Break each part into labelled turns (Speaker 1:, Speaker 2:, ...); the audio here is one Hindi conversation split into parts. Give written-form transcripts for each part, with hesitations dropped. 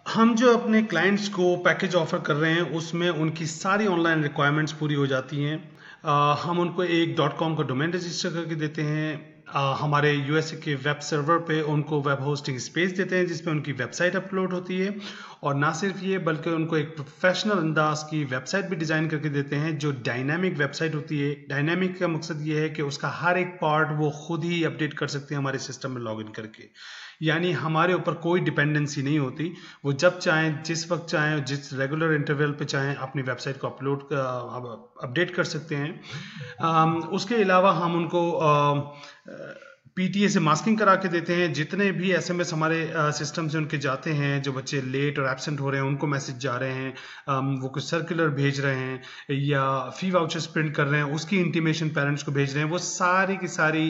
Speaker 1: हम जो अपने क्लाइंट्स को पैकेज ऑफर कर रहे हैं उसमें उनकी सारी ऑनलाइन रिक्वायरमेंट्स पूरी हो जाती हैं। हम उनको एक .com का डोमेन रजिस्टर करके देते हैं। हमारे यूएसए के वेब सर्वर पे उनको वेब होस्टिंग स्पेस देते हैं जिसमें उनकी वेबसाइट अपलोड होती है। और ना सिर्फ ये बल्कि उनको एक प्रोफेशनल अंदाज की वेबसाइट भी डिज़ाइन करके देते हैं जो डायनामिक वेबसाइट होती है। डायनामिक का मकसद ये है कि उसका हर एक पार्ट वो खुद ही अपडेट कर सकते हैं हमारे सिस्टम में लॉगिन करके, यानी हमारे ऊपर कोई डिपेंडेंसी नहीं होती। वो जब चाहें, जिस वक्त चाहें, जिस रेगुलर इंटरवल पे चाहें अपनी वेबसाइट को अपडेट कर सकते हैं। उसके अलावा हम उनको पीटीए से मास्किंग करा के देते हैं। जितने भी एसएमएस हमारे सिस्टम से उनके जाते हैं, जो बच्चे लेट और एब्सेंट हो रहे हैं उनको मैसेज जा रहे हैं, वो कुछ सर्कुलर भेज रहे हैं या फी वाउचर्स प्रिंट कर रहे हैं, उसकी इंटीमेशन पेरेंट्स को भेज रहे हैं, वो सारी की सारी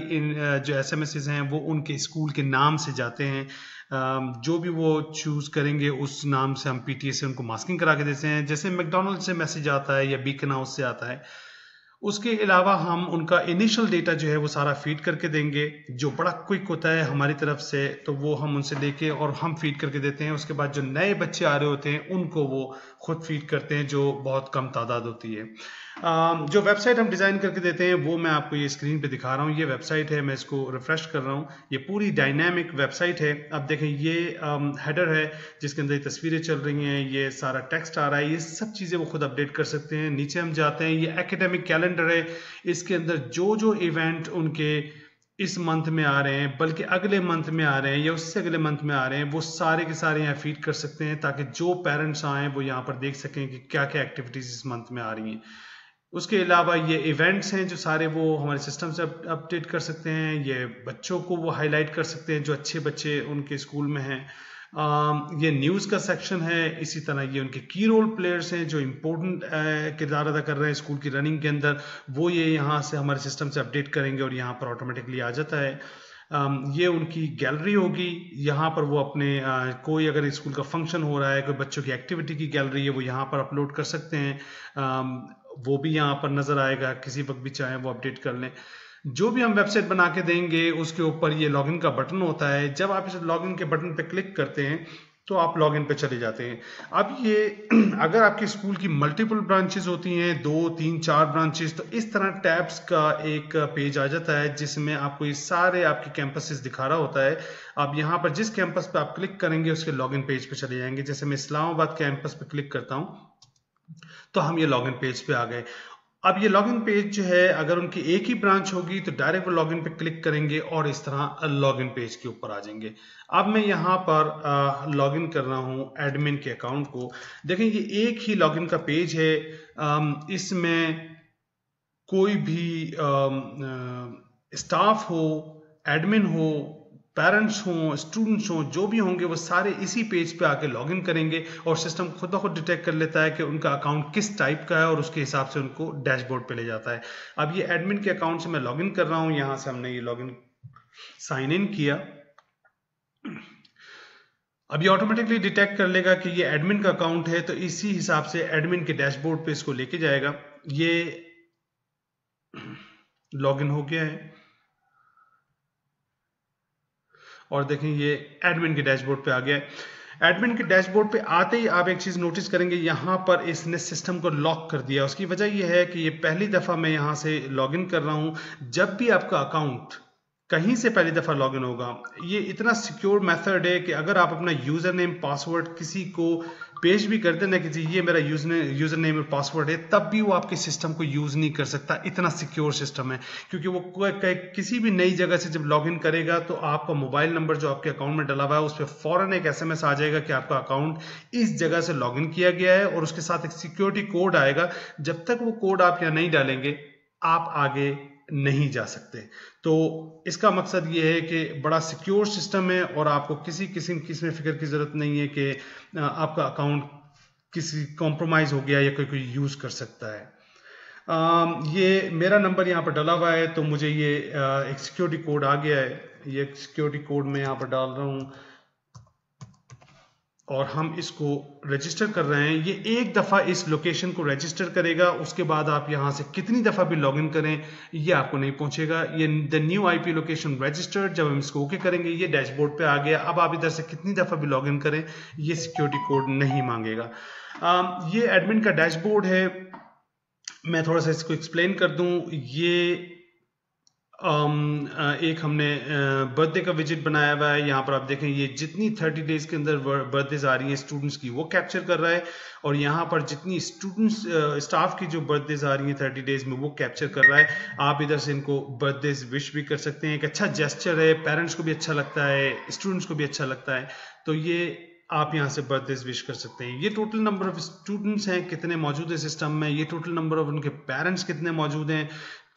Speaker 1: जो एसएमएस हैं वो उनके स्कूल के नाम से जाते हैं। जो भी वो चूज करेंगे उस नाम से हम पीटीए से उनको मास्किंग करा के देते हैं। जैसे मैकडॉनल्ड से मैसेज आता है या बीकन हाउस से आता है। उसके अलावा हम उनका इनिशियल डेटा जो है वो सारा फीड करके देंगे जो बड़ा क्विक होता है हमारी तरफ से, तो वो हम उनसे लेके और हम फीड करके देते हैं। उसके बाद जो नए बच्चे आ रहे होते हैं उनको वो खुद फीड करते हैं, जो बहुत कम तादाद होती है। जो वेबसाइट हम डिज़ाइन करके देते हैं वो मैं आपको ये स्क्रीन पे दिखा रहा हूँ। ये वेबसाइट है, मैं इसको रिफ्रेश कर रहा हूँ। ये पूरी डायनामिक वेबसाइट है। अब देखें, ये हेडर है जिसके अंदर ये तस्वीरें चल रही हैं, ये सारा टेक्स्ट आ रहा है, ये सब चीज़ें वो खुद अपडेट कर सकते हैं। नीचे हम जाते हैं, ये एकेडमिक कैलेंडर है। इसके अंदर जो जो इवेंट उनके इस मंथ में आ रहे हैं, बल्कि अगले मंथ में आ रहे हैं या उससे अगले मंथ में आ रहे हैं, वो सारे के सारे यहाँ फीड कर सकते हैं ताकि जो पेरेंट्स आए वो यहाँ पर देख सकें कि क्या क्या एक्टिविटीज़ इस मंथ में आ रही हैं। उसके अलावा ये इवेंट्स हैं जो सारे वो हमारे सिस्टम से अपडेट कर सकते हैं। ये बच्चों को वो हाईलाइट कर सकते हैं जो अच्छे बच्चे उनके स्कूल में हैं। ये न्यूज़ का सेक्शन है। इसी तरह ये उनके की रोल प्लेयर्स हैं जो इम्पोर्टेंट किरदार अदा कर रहे हैं स्कूल की रनिंग के अंदर, वो ये यहाँ से हमारे सिस्टम से अपडेट करेंगे और यहाँ पर ऑटोमेटिकली आ जाता है। ये उनकी गैलरी होगी। यहाँ पर वो अपने कोई अगर स्कूल का फंक्शन हो रहा है, कोई बच्चों की एक्टिविटी की गैलरी है, वो यहाँ पर अपलोड कर सकते हैं। वो भी यहाँ पर नजर आएगा, किसी वक्त भी चाहे वो अपडेट कर लें। जो भी हम वेबसाइट बना के देंगे उसके ऊपर ये लॉगिन का बटन होता है। जब आप इस लॉगिन के बटन पे क्लिक करते हैं तो आप लॉगिन पे चले जाते हैं। अब ये अगर आपके स्कूल की मल्टीपल ब्रांचेस होती हैं, 2, 3, 4 ब्रांचेस, तो इस तरह टैब्स का एक पेज आ जाता है जिसमें आपको ये सारे आपके कैंपसेस दिखा रहा होता है। अब यहाँ पर जिस कैंपस पे आप क्लिक करेंगे उसके लॉगिन पेज पे चले जाएंगे। जैसे मैं इस्लामाबाद कैंपस पे क्लिक करता हूँ तो हम ये लॉगिन पेज पे आ गए। अब ये लॉगिन पेज जो है, अगर उनकी एक ही ब्रांच होगी तो डायरेक्ट वो लॉगिन पे क्लिक करेंगे और इस तरह लॉगिन पेज के ऊपर आ जाएंगे। अब मैं यहाँ पर लॉगिन कर रहा हूँ एडमिन के अकाउंट को। देखें, ये एक ही लॉगिन का पेज है। इसमें कोई भी स्टाफ हो, एडमिन हो, पेरेंट्स हों, स्टूडेंट्स हों, जो भी होंगे वो सारे इसी पेज पे आके लॉगिन करेंगे और सिस्टम खुद ब खुद डिटेक्ट कर लेता है कि उनका अकाउंट किस टाइप का है और उसके हिसाब से उनको डैशबोर्ड पे ले जाता है। अब ये एडमिन के अकाउंट से मैं लॉगिन कर रहा हूँ। यहाँ से हमने ये लॉगिन साइन इन किया। अब ये ऑटोमेटिकली डिटेक्ट कर लेगा कि ये एडमिन का अकाउंट है, तो इसी हिसाब से एडमिन के डैशबोर्ड पे इसको लेके जाएगा। ये लॉगिन हो गया है और देखें ये एडमिन के डैशबोर्ड पे आ गया है। एडमिन के डैशबोर्ड पे आते ही आप एक चीज नोटिस करेंगे, यहाँ पर इसने सिस्टम को लॉक कर दिया। उसकी वजह यह है कि ये पहली दफा मैं यहाँ से लॉगिन कर रहा हूँ। जब भी आपका अकाउंट कहीं से पहली दफा लॉगिन होगा, ये इतना सिक्योर मेथड है कि अगर आप अपना यूजर नेम पासवर्ड किसी को पेश भी कर देना कि जी ये मेरा यूजर नेम और पासवर्ड है, तब भी वो आपके सिस्टम को यूज नहीं कर सकता। इतना सिक्योर सिस्टम है, क्योंकि वो किसी भी नई जगह से जब लॉगिन करेगा तो आपका मोबाइल नंबर जो आपके अकाउंट में डला हुआ है उस पर फौरन एक एसएमएस आ जाएगा कि आपका अकाउंट इस जगह से लॉगिन किया गया है और उसके साथ एक सिक्योरिटी कोड आएगा। जब तक वो कोड आप यहाँ नहीं डालेंगे आप आगे नहीं जा सकते। तो इसका मकसद ये है कि बड़ा सिक्योर सिस्टम है और आपको किसी किस्म की इसमें फिक्र की जरूरत नहीं है कि आपका अकाउंट किसी कॉम्प्रोमाइज हो गया या कोई यूज कर सकता है। ये मेरा नंबर यहाँ पर डाला हुआ है तो मुझे ये एक सिक्योरिटी कोड आ गया है। ये सिक्योरिटी कोड मैं यहाँ पर डाल रहा हूँ और हम इसको रजिस्टर कर रहे हैं। ये एक दफ़ा इस लोकेशन को रजिस्टर करेगा, उसके बाद आप यहाँ से कितनी दफ़ा भी लॉगिन करें ये आपको नहीं पहुँचेगा। ये the new IP location registered, जब हम इसको ओके करेंगे ये डैशबोर्ड पे आ गया। अब आप इधर से कितनी दफ़ा भी लॉगिन करें ये सिक्योरिटी कोड नहीं मांगेगा। ये एडमिन का डैशबोर्ड है, मैं थोड़ा सा इसको एक्सप्लेन कर दूं। ये एक हमने बर्थडे का विजिट बनाया हुआ है। यहाँ पर आप देखें ये जितनी 30 डेज के अंदर बर्थडेज आ रही हैं स्टूडेंट्स की वो कैप्चर कर रहा है, और यहाँ पर जितनी स्टूडेंट्स स्टाफ की जो बर्थडेज आ रही हैं 30 डेज में वो कैप्चर कर रहा है। आप इधर से इनको बर्थडेज विश भी कर सकते हैं, एक अच्छा जेस्चर है, पेरेंट्स को भी अच्छा लगता है, स्टूडेंट्स को भी अच्छा लगता है। तो ये आप यहाँ से बर्थडेज विश कर सकते हैं। ये टोटल नंबर ऑफ स्टूडेंट्स हैं कितने मौजूद है सिस्टम में, ये टोटल नंबर ऑफ उनके पेरेंट्स कितने मौजूद हैं,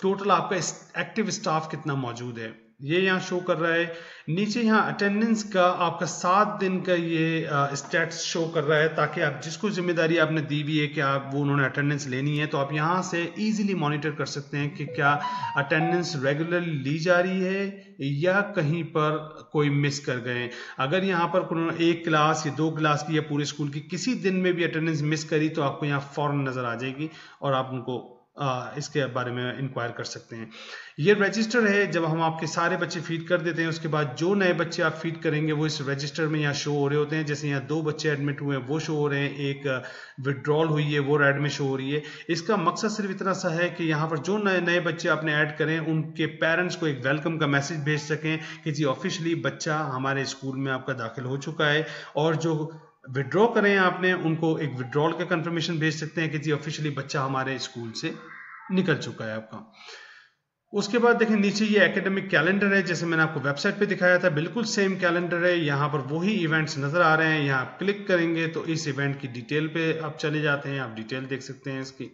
Speaker 1: टोटल आपका एक्टिव स्टाफ कितना मौजूद है ये यहाँ शो कर रहा है। नीचे यहाँ अटेंडेंस का आपका 7 दिन का ये स्टैट्स शो कर रहा है, ताकि आप जिसको जिम्मेदारी आपने दी हुई है कि आप वो उन्होंने अटेंडेंस लेनी है तो आप यहाँ से इजीली मॉनिटर कर सकते हैं कि क्या अटेंडेंस रेगुलरली ली जा रही है या कहीं पर कोई मिस कर गए। अगर यहाँ पर उन्होंने 1 क्लास या 2 क्लास की या पूरे स्कूल की किसी दिन में भी अटेंडेंस मिस करी तो आपको यहाँ फौरन नजर आ जाएगी और आप उनको इसके बारे में इंक्वायर कर सकते हैं। ये रजिस्टर है, जब हम आपके सारे बच्चे फीड कर देते हैं उसके बाद जो नए बच्चे आप फीड करेंगे वो इस रजिस्टर में यहाँ शो हो रहे होते हैं। जैसे यहाँ 2 बच्चे एडमिट हुए हैं वो शो हो रहे हैं, एक विड्रॉल हुई है वो रेड में शो हो रही है। इसका मकसद सिर्फ इतना सा है कि यहाँ पर जो नए बच्चे आपने ऐड करें उनके पेरेंट्स को एक वेलकम का मैसेज भेज सकें कि जी ऑफिशियली बच्चा हमारे स्कूल में आपका दाखिल हो चुका है, और जो विड्रॉ करें आपने उनको एक विड्रॉल का कंफर्मेशन भेज सकते हैं कि जी ऑफिशियली बच्चा हमारे स्कूल से निकल चुका है आपका। उसके बाद देखें नीचे ये एकेडमिक कैलेंडर है, जैसे मैंने आपको वेबसाइट पे दिखाया था बिल्कुल सेम कैलेंडर है। यहाँ पर वही इवेंट्स नजर आ रहे हैं, यहाँ आप क्लिक करेंगे तो इस इवेंट की डिटेल पे आप चले जाते हैं, आप डिटेल देख सकते हैं इसकी।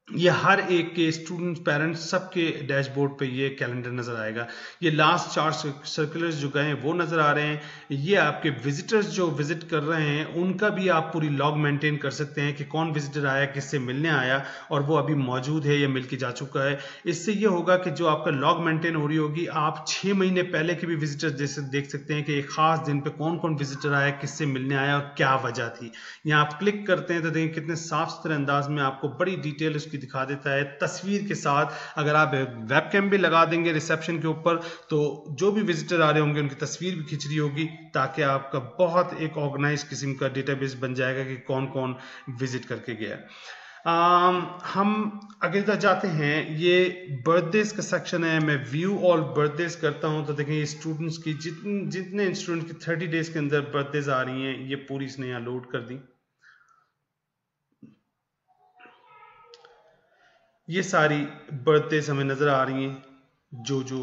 Speaker 1: ये हर एक के स्टूडेंट्स पेरेंट्स सबके डैशबोर्ड पे ये कैलेंडर नजर आएगा। ये लास्ट 4 सर्कुलर्स जो गए हैं वो नजर आ रहे हैं। ये आपके विजिटर्स जो विजिट कर रहे हैं उनका भी आप पूरी लॉग मेंटेन कर सकते हैं कि कौन विजिटर आया, किससे मिलने आया और वो अभी मौजूद है या मिल के जा चुका है। इससे ये होगा कि जो आपका लॉग मेंटेन हो रही होगी, आप 6 महीने पहले के भी विजिटर्स जैसे देख सकते हैं कि एक खास दिन पे कौन कौन विजिटर आया, किससे मिलने आया और क्या वजह थी। यहाँ आप क्लिक करते हैं तो देखिए कितने साफ सुथरे अंदाज में आपको बड़ी डिटेल उसकी दिखा देता है तस्वीर के साथ। अगर आप वेबकैम भी लगा देंगे रिसेप्शन के ऊपर तो जो भी विजिटर आ रहे होंगे उनकी तस्वीर भी खिंच रही होगी, ताकि आपका बहुत एक ऑर्गेनाइज किस्म का डेटाबेस बन जाएगा कि कौन कौन विजिट करके गया। हम आगे जाते हैं, ये बर्थडेज का सेक्शन है। मैं व्यू ऑल बर्थडेज करता हूं तो देखें ये स्टूडेंट्स की जितने स्टूडेंट की 30 डेज के अंदर बर्थडेज आ रही हैं ये पूरी इसने यहाँ लोड कर दी। ये सारी बर्थडेज हमें नजर आ रही हैं जो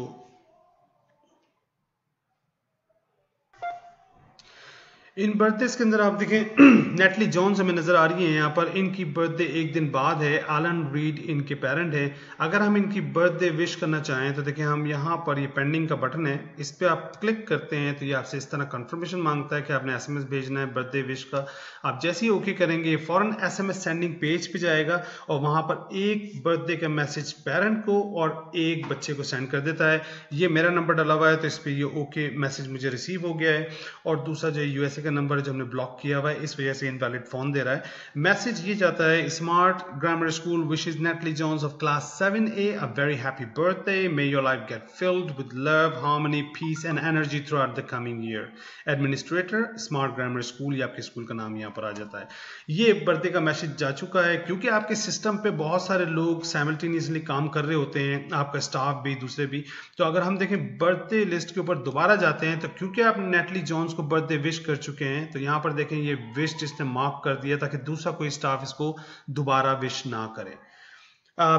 Speaker 1: इन बर्थडेज के अंदर आप देखें नेटली जॉन्स हमें नजर आ रही हैं। यहाँ पर इनकी बर्थडे एक दिन बाद है। एलन रीड इनके पेरेंट हैं। अगर हम इनकी बर्थडे विश करना चाहें तो देखें हम यहाँ पर ये पेंडिंग का बटन है, इस पर आप क्लिक करते हैं तो ये आपसे इस तरह कंफर्मेशन मांगता है कि आपने एसएमएस भेजना है बर्थडे विश का। आप जैसे ही ओके करेंगे ये फॉरन एसएमएस सेंडिंग पेज पे जाएगा और वहां पर एक बर्थडे का मैसेज पेरेंट को और एक बच्चे को सेंड कर देता है। ये मेरा नंबर डाला हुआ है तो इस पर ये ओके मैसेज मुझे रिसीव हो गया है, और दूसरा जो यूएसए नंबर जो हमने ब्लॉक किया हुआ है इस वजह से इनवैलिड फोन दे रहा है। मैसेज ये जाता है, smart grammar school wishes Natalie Johns of class 7A a very happy birthday, may your life get filled with love, harmony, peace and energy throughout the coming year. Administrator smart grammar school, या आपके स्कूल का नाम यहाँ पर आ जाता है। ये बर्थडे का मैसेज जा चुका है। क्योंकि आपके सिस्टम पे बहुत सारे लोग साइमल्टेनियसली काम कर रहे होते हैं, आपका स्टाफ भी दूसरे भी, तो अगर हम देखें बर्थडे लिस्ट के ऊपर दोबारा जाते हैं तो क्योंकि आप नेटली जॉन्स को बर्थडे विश कर चुके हैं तो यहाँ पर देखें ये विश जिसने मार्क कर दिया ताकि दूसरा कोई स्टाफ इसको दोबारा विश ना करे।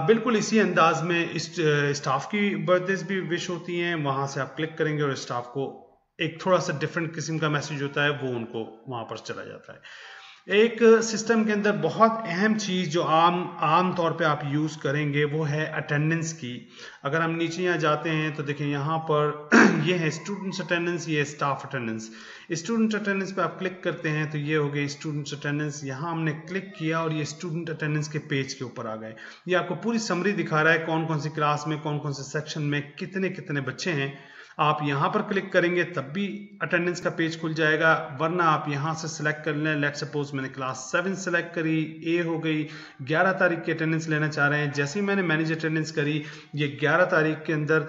Speaker 1: बिल्कुल इसी अंदाज में इस स्टाफ की बर्थडेज भी विश होती हैं। वहां से आप क्लिक करेंगे और स्टाफ को एक थोड़ा सा डिफरेंट किस्म का मैसेज होता है, वो उनको वहां पर चला जाता है। एक सिस्टम के अंदर बहुत अहम चीज जो आम तौर पे आप यूज करेंगे वो है अटेंडेंस की। अगर हम नीचे यहाँ जाते हैं तो देखें यहाँ पर ये है स्टूडेंट्स अटेंडेंस, ये है स्टाफ अटेंडेंस। स्टूडेंट अटेंडेंस पे आप क्लिक करते हैं तो ये हो गई स्टूडेंट्स अटेंडेंस। यहाँ हमने क्लिक किया और ये स्टूडेंट अटेंडेंस के पेज के ऊपर आ गए। ये आपको पूरी समरी दिखा रहा है कौन कौन सी क्लास में कौन कौन से सेक्शन में कितने कितने बच्चे हैं। आप यहाँ पर क्लिक करेंगे तब भी अटेंडेंस का पेज खुल जाएगा, वरना आप यहाँ से सिलेक्ट कर लें। लेट सपोज मैंने क्लास 7 सिलेक्ट करी, ए हो गई, 11 तारीख की अटेंडेंस लेना चाह रहे हैं। जैसे ही मैंने मैनेज अटेंडेंस करी, ये 11 तारीख के अंदर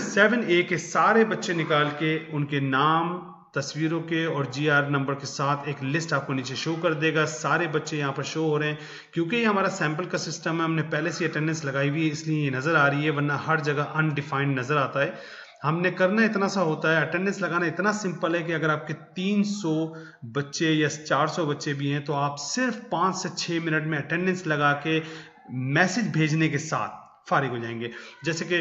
Speaker 1: 7A के सारे बच्चे निकाल के उनके नाम, तस्वीरों के और GR नंबर के साथ एक लिस्ट आपको नीचे शो कर देगा। सारे बच्चे यहाँ पर शो हो रहे हैं। क्योंकि ये हमारा सैंपल का सिस्टम है, हमने पहले से अटेंडेंस लगाई हुई है, इसलिए ये नज़र आ रही है, वरना हर जगह अनडिफाइंड नज़र आता है। हमने करना इतना सा होता है, अटेंडेंस लगाना इतना सिंपल है कि अगर आपके 300 बच्चे या 400 बच्चे भी हैं तो आप सिर्फ 5 से 6 मिनट में अटेंडेंस लगा के मैसेज भेजने के साथ फारिग हो जाएंगे। जैसे कि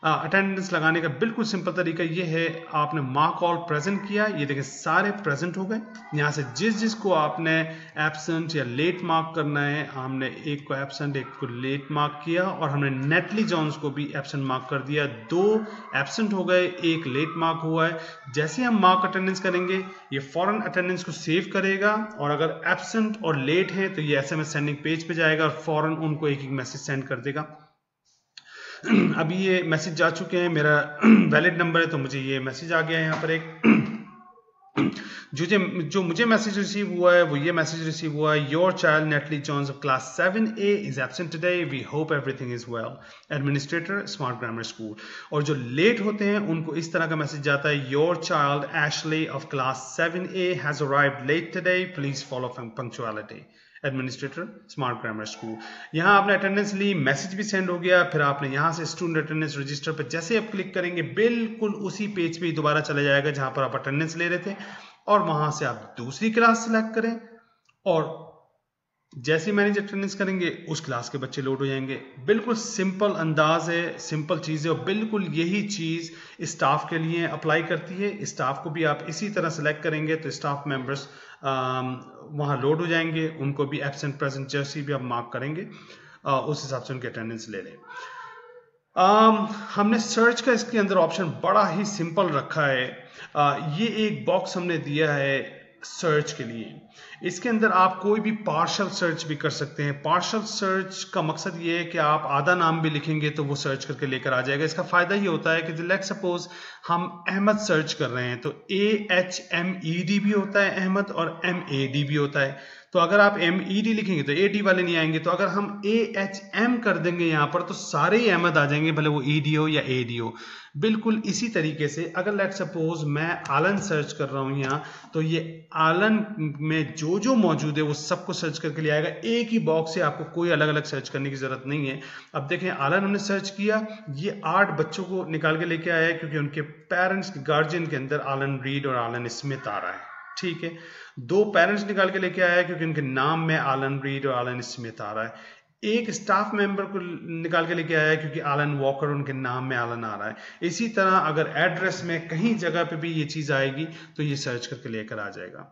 Speaker 1: अटेंडेंस लगाने का बिल्कुल सिंपल तरीका ये है, आपने मार्क ऑल प्रेजेंट किया, ये देखें सारे प्रेजेंट हो गए। यहाँ से जिस को आपने एब्सेंट या लेट मार्क करना है, हमने एक को एब्सेंट एक को लेट मार्क किया और हमने नेटली जॉन्स को भी एब्सेंट मार्क कर दिया। 2 एब्सेंट हो गए, 1 लेट मार्क हुआ है। जैसे हम मार्क अटेंडेंस करेंगे ये फॉरन अटेंडेंस को सेव करेगा और अगर एब्सेंट और लेट है तो ये SMS सेंडिंग पेज पे जाएगा और फॉरन उनको एक मैसेज सेंड कर देगा। अभी ये मैसेज जा चुके हैं, मेरा वैलिड नंबर है तो मुझे ये मैसेज आ गया है। यहाँ पर एक जो मुझे मैसेज रिसीव हुआ है वो ये मैसेज रिसीव हुआ है, your child Natalie Johns of class 7A is absent today, we hope everything is well, administrator smart grammar school. और जो लेट होते हैं उनको इस तरह का मैसेज जाता है, your child Ashley of class 7A has arrived late today, please follow punctuality, administrator smart grammar school. यहाँ आपने अटेंडेंस ली, मैसेज भी सेंड हो गया, फिर आपने यहाँ से स्टूडेंट अटेंडेंस रजिस्टर पर जैसे आप क्लिक करेंगे बिल्कुल उसी पेज पे दोबारा चला जाएगा जहां पर आप अटेंडेंस ले रहे थे, और वहां से आप दूसरी क्लास सेलेक्ट करें और जैसे मैनेज अटेंडेंस करेंगे उस क्लास के बच्चे लोड हो जाएंगे। बिल्कुल सिंपल अंदाज है, सिंपल चीज़ है और बिल्कुल यही चीज़ स्टाफ के लिए अप्लाई करती है। स्टाफ को भी आप इसी तरह सेलेक्ट करेंगे तो स्टाफ मेंबर्स वहाँ लोड हो जाएंगे, उनको भी एब्सेंट प्रेजेंट जैसी भी आप मार्क करेंगे उस हिसाब से उनकी अटेंडेंस ले लें। हमने सर्च का इसके अंदर ऑप्शन बड़ा ही सिंपल रखा है। ये एक बॉक्स हमने दिया है सर्च के लिए, इसके अंदर आप कोई भी पार्शल सर्च भी कर सकते हैं। पार्शल सर्च का मकसद ये है कि आप आधा नाम भी लिखेंगे तो वो सर्च करके लेकर आ जाएगा। इसका फायदा ये होता है कि लेट सपोज हम अहमद सर्च कर रहे हैं तो AHMED भी होता है अहमद और MAD भी होता है, तो अगर आप MED लिखेंगे तो AD वाले नहीं आएंगे। तो अगर हम AHM कर देंगे यहाँ पर तो सारे ही अहमद आ जाएंगे, भले वो ED हो या AD हो। बिल्कुल इसी तरीके से अगर लेट सपोज मैं आलन सर्च कर रहा हूँ यहाँ, तो ये आलन में जो जो मौजूद है वो सबको सर्च करके ले आएगा। एक ही बॉक्स से आपको कोई अलग अलग सर्च करने की जरूरत नहीं है। अब देखें आलन हमने सर्च किया, ये 8 बच्चों को निकाल के लेके आया है क्योंकि उनके पेरेंट्स गार्जियन के अंदर आलन रीड और आलन स्मिथ आ रहा है। ठीक है, 2 पेरेंट्स निकाल के लेके आया है क्योंकि उनके नाम में आलन रीड और आलन स्मिथ आ रहा है। एक स्टाफ मेंबर को निकाल के लेके आया है क्योंकि आलन वॉकर उनके नाम में आलन आ रहा है। इसी तरह अगर एड्रेस में कहीं जगह पे भी ये चीज आएगी तो ये सर्च करके लेकर आ जाएगा।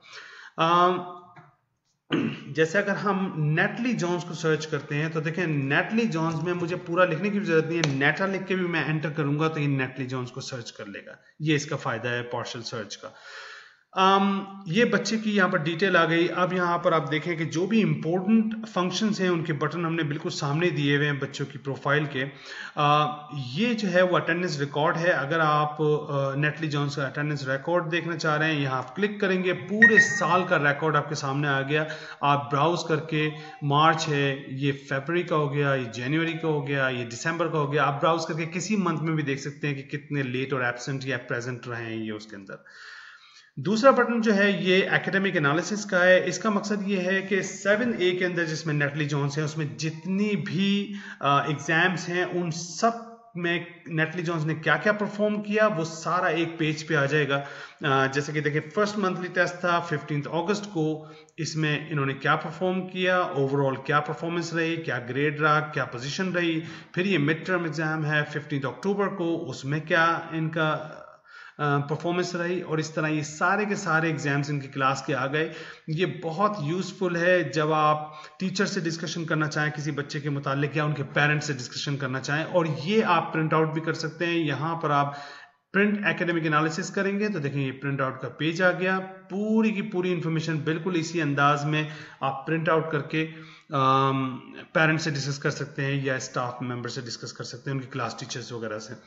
Speaker 1: जैसे अगर हम नेटली जॉन्स को सर्च करते हैं तो देखें नेटली जॉन्स में मुझे पूरा लिखने की जरूरत नहीं है, नेटा लिख के भी मैं एंटर करूंगा तो ये नेटली जॉन्स को सर्च कर लेगा। ये इसका फायदा है पार्शल सर्च का। ये बच्चे की यहाँ पर डिटेल आ गई। अब यहाँ पर आप देखें कि जो भी इंपॉर्टेंट फंक्शंस हैं उनके बटन हमने बिल्कुल सामने दिए हुए हैं बच्चों की प्रोफाइल के। ये जो है वो अटेंडेंस रिकॉर्ड है। अगर आप नेटली जॉन्स का अटेंडेंस रिकॉर्ड देखना चाह रहे हैं, यहाँ आप क्लिक करेंगे, पूरे साल का रिकॉर्ड आपके सामने आ गया। आप ब्राउज करके मार्च है, ये फरवरी का हो गया, ये जनवरी का हो गया, ये दिसंबर का हो गया, आप ब्राउज करके किसी मंथ में भी देख सकते हैं कि कितने लेट और एब्सेंट या प्रेजेंट रहे हैं ये उसके अंदर। दूसरा बटन जो है ये एकेडमिक एनालिसिस का है। इसका मकसद ये है कि 7A के अंदर जिसमें नेटली जॉन्स है उसमें जितनी भी एग्जाम्स हैं उन सब में नेटली जॉन्स ने क्या क्या परफॉर्म किया वो सारा एक पेज पे आ जाएगा। जैसे कि देखिए फर्स्ट मंथली टेस्ट था 15 अगस्त को, इसमें इन्होंने क्या परफॉर्म किया, ओवरऑल क्या परफॉर्मेंस रही, क्या ग्रेड रहा, क्या पोजीशन रही। फिर ये मिड टर्म एग्जाम है 15 अक्टूबर को, उसमें क्या इनका परफॉर्मेंस रही, और इस तरह ये सारे के सारे एग्जाम्स इनकी क्लास के आ गए। ये बहुत यूजफुल है जब आप टीचर से डिस्कशन करना चाहें किसी बच्चे के मुतालिक या उनके पेरेंट्स से डिस्कशन करना चाहें, और ये आप प्रिंट आउट भी कर सकते हैं। यहाँ पर आप प्रिंट एकेडमिक एनालिसिस करेंगे तो देखें ये प्रिंट आउट का पेज आ गया। पूरी की पूरी इंफॉर्मेशन बिल्कुल इसी अंदाज में आप प्रिंट आउट करके पेरेंट्स से डिस्कस कर सकते हैं या स्टाफ मेंबर से डिस्कस कर सकते हैं, उनकी क्लास टीचर्स वगैरह से।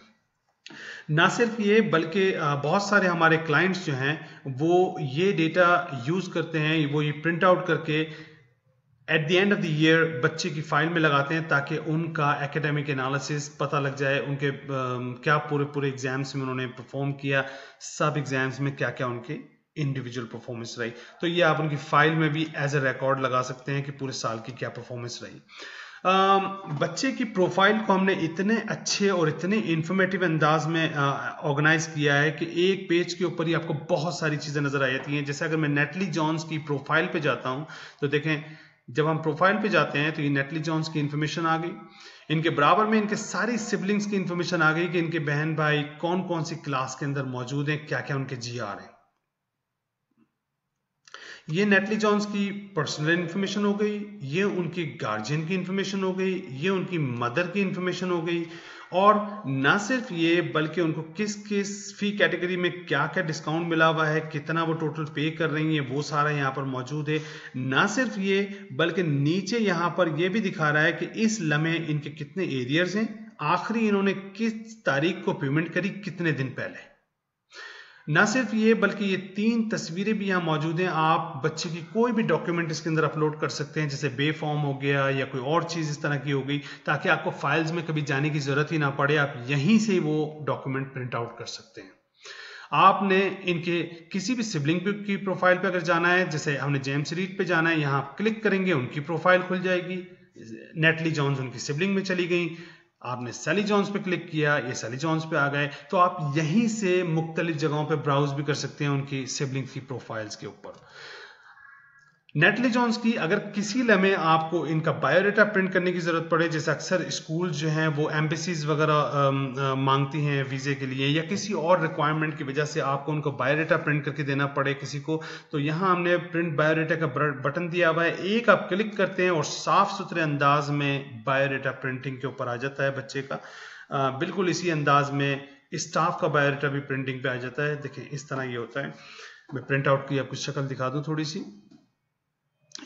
Speaker 1: ना सिर्फ ये बल्कि बहुत सारे हमारे क्लाइंट्स जो हैं वो ये डेटा यूज़ करते हैं, वो ये प्रिंट आउट करके at the end of the year बच्चे की फाइल में लगाते हैं ताकि उनका एकेडमिक एनालिसिस पता लग जाए, उनके क्या पूरे पूरे एग्जाम्स में उन्होंने परफॉर्म किया, सब एग्जाम्स में क्या क्या उनके इंडिविजुअल परफॉर्मेंस रही। तो ये आप उनकी फाइल में भी एज ए रिकॉर्ड लगा सकते हैं कि पूरे साल की क्या परफॉर्मेंस रही। बच्चे की प्रोफाइल को हमने इतने अच्छे और इतने इंफॉर्मेटिव अंदाज में ऑर्गेनाइज किया है कि एक पेज के ऊपर ही आपको बहुत सारी चीज़ें नजर आ जाती हैं। जैसे अगर मैं नेटली जॉन्स की प्रोफाइल पे जाता हूं तो देखें, जब हम प्रोफाइल पे जाते हैं तो ये नेटली जॉन्स की इंफॉर्मेशन आ गई, इनके बराबर में इनके सारी सिबलिंग्स की इंफॉर्मेशन आ गई कि इनके बहन भाई कौन कौन सी क्लास के अंदर मौजूद हैं, क्या क्या उनके जीआर हैं। ये नेटली जॉन्स की पर्सनल इंफॉर्मेशन हो गई, ये उनकी गार्जियन की इंफॉर्मेशन हो गई, ये उनकी मदर की इंफॉर्मेशन हो गई, और ना सिर्फ ये बल्कि उनको किस किस फी कैटेगरी में क्या क्या डिस्काउंट मिला हुआ है, कितना वो टोटल पे कर रही हैं, वो सारा यहाँ पर मौजूद है। ना सिर्फ ये बल्कि नीचे यहाँ पर ये भी दिखा रहा है कि इस लम्हे इनके कितने एरियर्स हैं, आखिरी इन्होंने किस तारीख को पेमेंट करी, कितने दिन पहले। ना सिर्फ ये बल्कि ये 3 तस्वीरें भी यहाँ मौजूद हैं। आप बच्चे की कोई भी डॉक्यूमेंट इसके अंदर अपलोड कर सकते हैं, जैसे बे फॉर्म हो गया या कोई और चीज़ इस तरह की हो गई, ताकि आपको फाइल्स में कभी जाने की ज़रूरत ही ना पड़े, आप यहीं से वो डॉक्यूमेंट प्रिंट आउट कर सकते हैं। आपने इनके किसी भी सिबलिंग की प्रोफाइल पे अगर जाना है, जैसे हमने जेम्स रीड पे जाना है, यहाँ क्लिक करेंगे उनकी प्रोफाइल खुल जाएगी, नेटली जॉन्स उनकी सिबलिंग में चली गई, आपने सैली जॉन्स पे क्लिक किया, ये सैली जॉन्स पे आ गए, तो आप यहीं से मुख्तलिफ जगहों पे ब्राउज भी कर सकते हैं उनकी सिबलिंग की प्रोफाइल्स के ऊपर। नेटली जॉन्स की अगर किसी लम्हे आपको इनका बायोडाटा प्रिंट करने की जरूरत पड़े, जैसे अक्सर स्कूल जो हैं वो एम्बेसीज वगैरह मांगती हैं वीजे के लिए, या किसी और रिक्वायरमेंट की वजह से आपको उनको बायोडाटा प्रिंट करके देना पड़े किसी को, तो यहाँ हमने प्रिंट बायोडाटा का बटन दिया हुआ है, एक आप क्लिक करते हैं और साफ सुथरे अंदाज में बायोडाटा प्रिंटिंग के ऊपर आ जाता है बच्चे का। बिल्कुल इसी अंदाज में स्टाफ का बायोडाटा भी प्रिंटिंग पे आ जाता है। देखें इस तरह ये होता है। मैं प्रिंट आउट की आपको शक्ल दिखा दूं थोड़ी सी।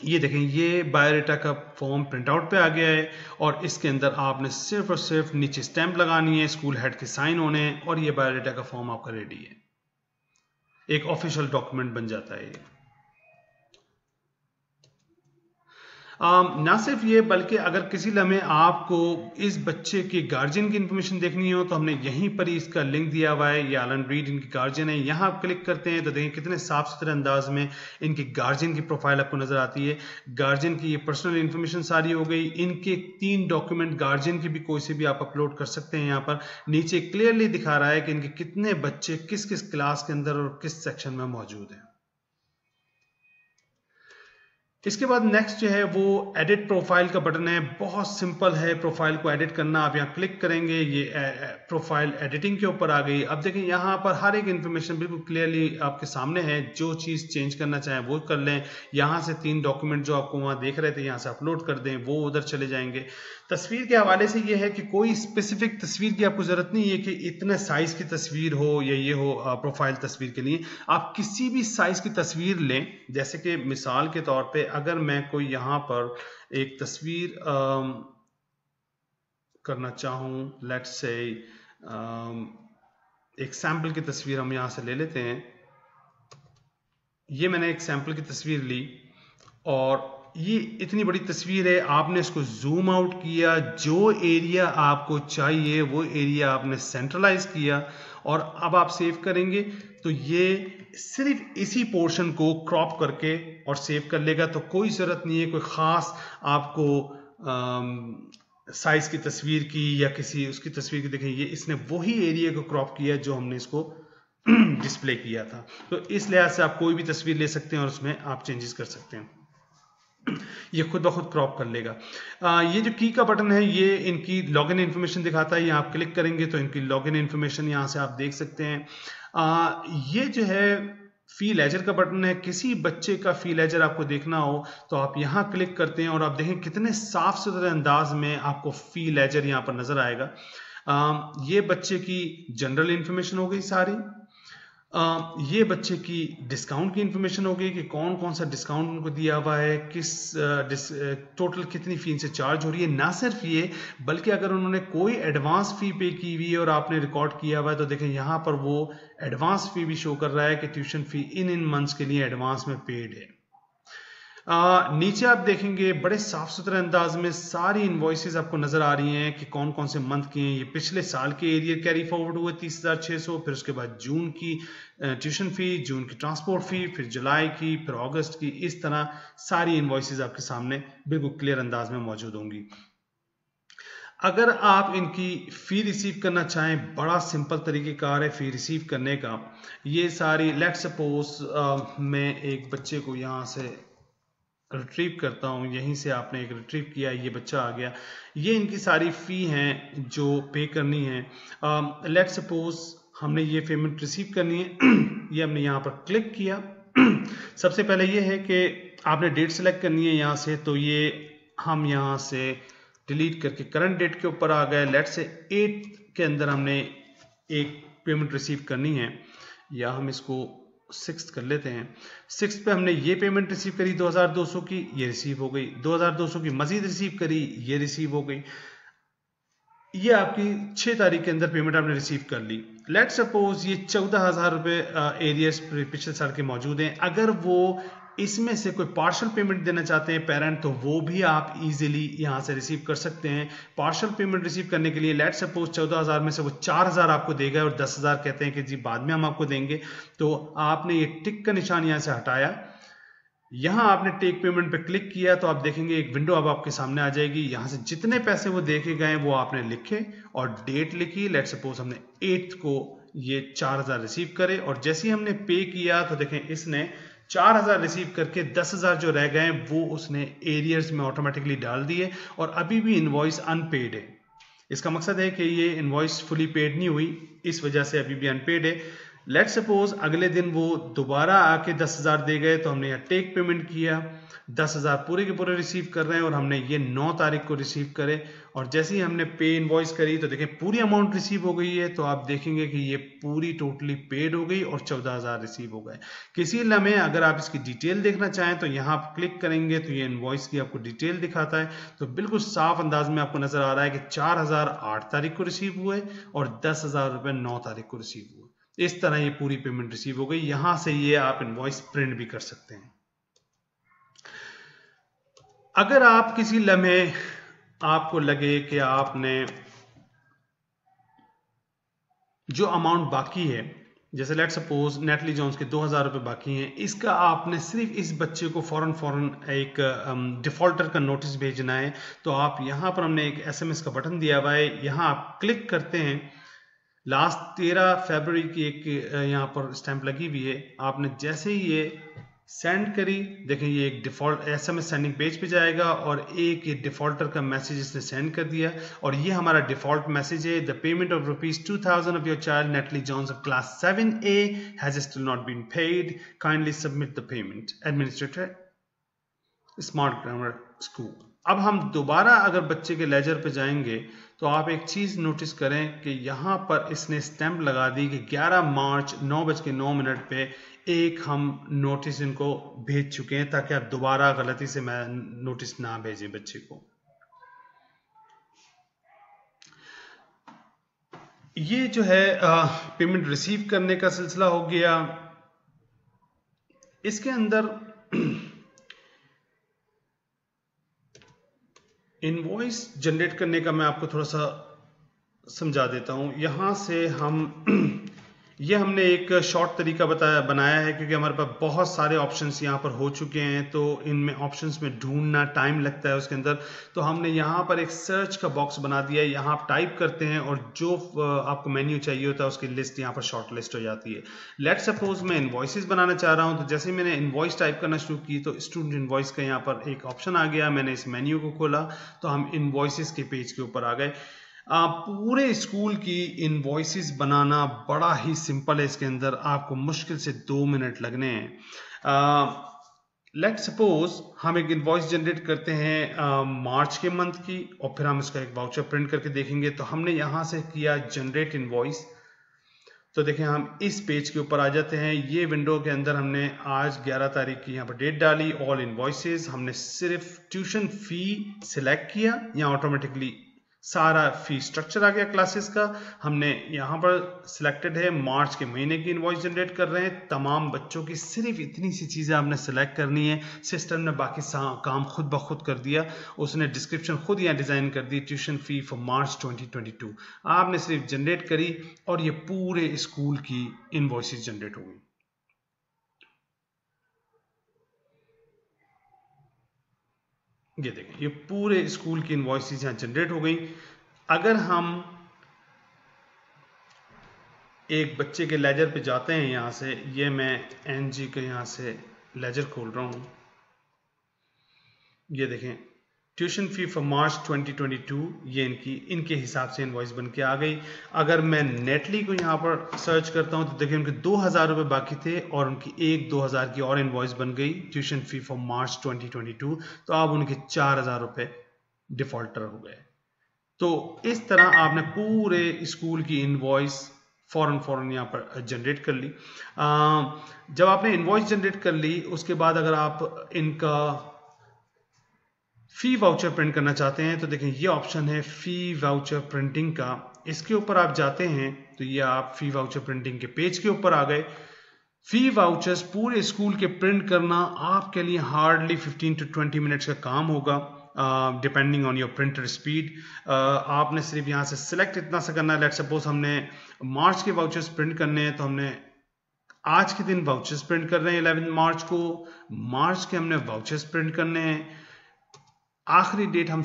Speaker 1: ये देखें, ये बायोडाटा का फॉर्म प्रिंट आउट पे आ गया है, और इसके अंदर आपने सिर्फ और सिर्फ नीचे स्टैंप लगानी है, स्कूल हेड के साइन होने हैं, और ये बायोडाटा का फॉर्म आपका रेडी है, एक ऑफिशियल डॉक्यूमेंट बन जाता है ये। ना सिर्फ ये बल्कि अगर किसी लम्हे आपको इस बच्चे के गार्जियन की इंफॉर्मेशन देखनी हो तो हमने यहीं पर ही इसका लिंक दिया हुआ है। ये एलन रीड इनकी गार्जियन है, यहाँ आप क्लिक करते हैं तो देखें कितने साफ सुथरे अंदाज में इनकी गार्जियन की प्रोफाइल आपको नजर आती है। गार्जियन की ये पर्सनल इंफॉर्मेशन सारी हो गई। इनके 3 डॉक्यूमेंट गार्जियन की भी कोई से भी आप अपलोड कर सकते हैं। यहाँ पर नीचे क्लियरली दिखा रहा है कि इनके कितने बच्चे किस किस क्लास के अंदर और किस सेक्शन में मौजूद हैं। इसके बाद नेक्स्ट जो है वो एडिट प्रोफाइल का बटन है। बहुत सिंपल है प्रोफाइल को एडिट करना। आप यहाँ क्लिक करेंगे, ये प्रोफाइल एडिटिंग के ऊपर आ गई। अब देखें यहाँ पर हर एक इन्फॉर्मेशन बिल्कुल क्लियरली आपके सामने है। जो चीज़ चेंज करना चाहें वो कर लें। यहाँ से 3 डॉक्यूमेंट जो आपको वहाँ देख रहे थे यहाँ से अपलोड कर दें, वो उधर चले जाएंगे। तस्वीर के हवाले से ये है कि कोई स्पेसिफिक तस्वीर की आपको ज़रूरत नहीं है कि इतने साइज़ की तस्वीर हो या ये हो। प्रोफाइल तस्वीर के लिए आप किसी भी साइज़ की तस्वीर लें। जैसे कि मिसाल के तौर पे अगर मैं कोई यहाँ पर एक तस्वीर करना चाहूँ, लेट्स से एक सैंपल की तस्वीर हम यहाँ से ले लेते हैं। ये मैंने एक सैंपल की तस्वीर ली और ये इतनी बड़ी तस्वीर है। आपने इसको जूम आउट किया, जो एरिया आपको चाहिए वो एरिया आपने सेंट्रलाइज किया और अब आप सेव करेंगे तो ये सिर्फ इसी पोर्शन को क्रॉप करके और सेव कर लेगा। तो कोई ज़रूरत नहीं है कोई ख़ास आपको साइज़ की तस्वीर की या किसी उसकी तस्वीर की। देखें ये इसने वही एरिया को क्रॉप किया जो हमने इसको डिस्प्ले किया था। तो इस लिहाज से आप कोई भी तस्वीर ले सकते हैं और उसमें आप चेंजेस कर सकते हैं। ये खुद ब खुद क्रॉप कर लेगा। ये जो की का बटन है ये इनकी लॉगिन इन्फॉर्मेशन दिखाता है। यहाँ आप क्लिक करेंगे तो इनकी लॉगिन इन्फॉर्मेशन यहाँ से आप देख सकते हैं। ये जो है फी लेजर का बटन है। किसी बच्चे का फी लेजर आपको देखना हो तो आप यहाँ क्लिक करते हैं और आप देखें कितने साफ सुथरे अंदाज में आपको फी लेजर यहाँ पर नजर आएगा। ये बच्चे की जनरल इन्फॉर्मेशन हो गई सारी। ये बच्चे की डिस्काउंट की इंफॉर्मेशन होगी कि कौन कौन सा डिस्काउंट उनको दिया हुआ है, टोटल कितनी फी इनसे चार्ज हो रही है। ना सिर्फ ये, बल्कि अगर उन्होंने कोई एडवांस फी पे की हुई है और आपने रिकॉर्ड किया हुआ है तो देखें यहाँ पर वो एडवांस फी भी शो कर रहा है कि ट्यूशन फी इन मंथ्स के लिए एडवांस में पेड है। नीचे आप देखेंगे बड़े साफ सुथरे अंदाज में सारी इनवॉइसेस आपको नजर आ रही हैं कि कौन कौन से मंथ की हैं। ये पिछले साल के एरियर कैरी फॉरवर्ड हुए 30,600, फिर उसके बाद जून की ट्यूशन फी, जून की ट्रांसपोर्ट फी, फिर जुलाई की, फिर अगस्त की। इस तरह सारी इनवॉइसेस आपके सामने बिल्कुल क्लियर अंदाज में मौजूद होंगी। अगर आप इनकी फी रिसीव करना चाहें, बड़ा सिंपल तरीक़ेकार है फी रिसीव करने का। ये सारी, लेट सपोज मैं एक बच्चे को यहाँ से रिट्रीव करता हूँ, यहीं से आपने एक रिट्रीव किया, ये बच्चा आ गया। ये इनकी सारी फ़ी हैं जो पे करनी है। लेट सपोज हमने ये पेमेंट रिसीव करनी है। ये हमने यहाँ पर क्लिक किया। सबसे पहले ये है कि आपने डेट सेलेक्ट करनी है यहाँ से, तो ये हम यहाँ से डिलीट करके करंट डेट के ऊपर आ गए। लेट से 8 के अंदर हमने एक पेमेंट रिसीव करनी है, या हम इसको 6 कर लेते हैं। 6 पे हमने ये पेमेंट रिसीव करी 2200 की, ये रिसीव हो गई। 2200 की मजीद रिसीव करी, ये रिसीव हो गई। ये आपकी 6 तारीख के अंदर पेमेंट आपने रिसीव कर ली। लेट सपोज ये 14,000 रुपये एरियर्स पिछले साल के मौजूद हैं। अगर वो इसमें से कोई पार्शल पेमेंट देना चाहते हैं पेरेंट, तो वो भी आप इजीली यहाँ से रिसीव कर सकते हैं। पार्शल पेमेंट रिसीव करने के लिए लेट सपोज 14,000 में से वो 4,000 आपको देगा और 10,000 कहते हैं कि जी बाद में हम आपको देंगे, तो आपने ये टिक का निशान यहाँ से हटाया। यहाँ आपने टेक पेमेंट पे क्लिक किया तो आप देखेंगे एक विंडो अब आपके सामने आ जाएगी। यहाँ से जितने पैसे वो देखे गए वो आपने लिखे और डेट लिखी। लेट सपोज हमने 8 को ये 4,000 रिसीव करे, और जैसे ही हमने पे किया तो देखें इसने 4,000 रिसीव करके 10,000 जो रह गए वो उसने एरियर्स में ऑटोमेटिकली डाल दिए, और अभी भी इनवॉइस अनपेड है। इसका मकसद है कि ये इनवॉइस फुली पेड नहीं हुई, इस वजह से अभी भी अनपेड है। लेट सपोज अगले दिन वो दोबारा आके 10,000 दे गए, तो हमने यहाँ टेक पेमेंट किया, 10,000 पूरे के पूरे रिसीव कर रहे हैं, और हमने ये 9 तारीख को रिसीव करे। और जैसे ही हमने पे इनवॉइस करी तो देखें पूरी अमाउंट रिसीव हो गई है। तो आप देखेंगे कि ये पूरी टोटली पेड हो गई और 14,000 रिसीव हो गए। किसी लम्हे अगर आप इसकी डिटेल देखना चाहें तो यहाँ आप क्लिक करेंगे तो ये इनवॉइस की आपको डिटेल दिखाता है। तो बिल्कुल साफ अंदाज में आपको नजर आ रहा है कि 4,000 8 तारीख को रिसीव हुए और 10,000 रुपये 9 तारीख को रिसीव हुए। इस तरह ये पूरी पेमेंट रिसीव हो गई। यहां से ये आप इनवॉइस प्रिंट भी कर सकते हैं। अगर आप किसी लम्हे आपको लगे कि आपने जो अमाउंट बाकी है, जैसे लेट सपोज नेटली जॉन्स के 2,000 रुपये बाकी हैं, इसका आपने सिर्फ इस बच्चे को फौरन एक डिफॉल्टर का नोटिस भेजना है, तो आप यहां पर हमने एक SMS का बटन दिया हुआ है, यहां आप क्लिक करते हैं। लास्ट 13 फरवरी की एक यहाँ पर स्टैंप लगी हुई है। आपने जैसे ही ये सेंड करी, देखें ये एक डिफॉल्ट SMS सेंडिंग पेज पे जाएगा और एक ये डिफॉल्टर का मैसेज इसने सेंड कर दिया, और ये हमारा डिफॉल्ट मैसेज है। The payment of ₹2,000 of your child Natalie Johns of class 7A has still not been paid, kindly submit the payment, administrator smart grammar school. अब हम दोबारा अगर बच्चे के लेजर पे जाएंगे तो आप एक चीज नोटिस करें कि यहाँ पर इसने स्टैंप लगा दी कि 11 मार्च 9:09 पे एक हम नोटिस इनको भेज चुके हैं, ताकि आप दोबारा गलती से मैं नोटिस ना भेजें बच्चे को। ये जो है पेमेंट रिसीव करने का सिलसिला हो गया। इसके अंदर इनवॉइस जनरेट करने का मैं आपको थोड़ा सा समझा देता हूं। यहां से हम ये हमने एक शॉर्ट तरीका बनाया है, क्योंकि हमारे पास बहुत सारे ऑप्शंस यहाँ पर हो चुके हैं, तो इनमें ऑप्शंस में ढूंढना टाइम लगता है उसके अंदर। तो हमने यहाँ पर एक सर्च का बॉक्स बना दिया है, यहाँ आप टाइप करते हैं और जो आपको मेन्यू चाहिए होता है उसकी लिस्ट यहाँ पर शॉर्ट लिस्ट हो जाती है। लेट सपोज मैं इनवॉइसेस बनाना चाह रहा हूँ, तो जैसे मैंने इनवॉइस टाइप करना शुरू की तो स्टूडेंट इनवॉइस का यहाँ पर एक ऑप्शन आ गया। मैंने इस मेन्यू को खोला तो हम इनवॉइसेस के पेज के ऊपर आ गए। पूरे स्कूल की इनवॉइसेस बनाना बड़ा ही सिंपल है। इसके अंदर आपको मुश्किल से 2 मिनट लगने हैं। लेट सपोज हम एक इनवॉइस जनरेट करते हैं मार्च के मंथ की, और फिर हम इसका एक वाउचर प्रिंट करके देखेंगे। तो हमने यहां से किया जनरेट इनवॉइस, तो देखें हम इस पेज के ऊपर आ जाते हैं। ये विंडो के अंदर हमने आज 11 तारीख की यहाँ पर डेट डाली, ऑल इनवॉइसेस। हमने सिर्फ ट्यूशन फी सिलेक्ट किया, यहाँ ऑटोमेटिकली सारा फी स्ट्रक्चर आ गया क्लासेस का। हमने यहाँ पर सिलेक्टेड है मार्च के महीने की इनवॉइस जनरेट कर रहे हैं तमाम बच्चों की। सिर्फ इतनी सी चीज़ें आपने सिलेक्ट करनी है, सिस्टम ने बाकी काम खुद ब खुद कर दिया। उसने डिस्क्रिप्शन खुद यहाँ डिज़ाइन कर दी, ट्यूशन फी फॉर मार्च 2022। आपने सिर्फ जनरेट करी और ये पूरे स्कूल की इनवॉइसेस जनरेट हो गई। ये देखें ये पूरे स्कूल की इनवॉइसेस यहाँ जनरेट हो गई। अगर हम एक बच्चे के लेजर पे जाते हैं, यहाँ से ये मैं एनजी के यहाँ से लेजर खोल रहा हूँ। ये देखें ट्यूशन फी फॉर मार्च 2022, ये इनके हिसाब से इनवॉइस बन के आ गई। अगर मैं नेटली को यहाँ पर सर्च करता हूँ तो देखिए उनके 2000 रुपये बाकी थे और उनकी एक 2000 की और इनवॉइस बन गई ट्यूशन फी फॉर मार्च 2022। तो अब उनके 4000 रुपये डिफॉल्टर हो गए। तो इस तरह आपने पूरे स्कूल की इनवॉइस फौरन यहाँ पर जनरेट कर ली। जब आपने इनवॉइस जनरेट कर ली उसके बाद अगर आप इनका फी वाउचर प्रिंट करना चाहते हैं तो देखें ये ऑप्शन है फी वाउचर प्रिंटिंग का। इसके ऊपर आप जाते हैं तो ये आप फी वाउचर प्रिंटिंग के पेज के ऊपर आ गए। फी वाउचर्स पूरे स्कूल के प्रिंट करना आपके लिए हार्डली 15 to 20 मिनट्स का काम होगा, depending on your printer speed. आपने सिर्फ यहाँ से सिलेक्ट इतना सा करना है। लेट्स सपोज हमने मार्च के वाउचर्स प्रिंट करने हैं तो हमने आज के दिन वाउचर्स प्रिंट कर रहे हैं 11 मार्च को। मार्च के हमने वाउचर्स प्रिंट करने हैं। आखिरी डेट हम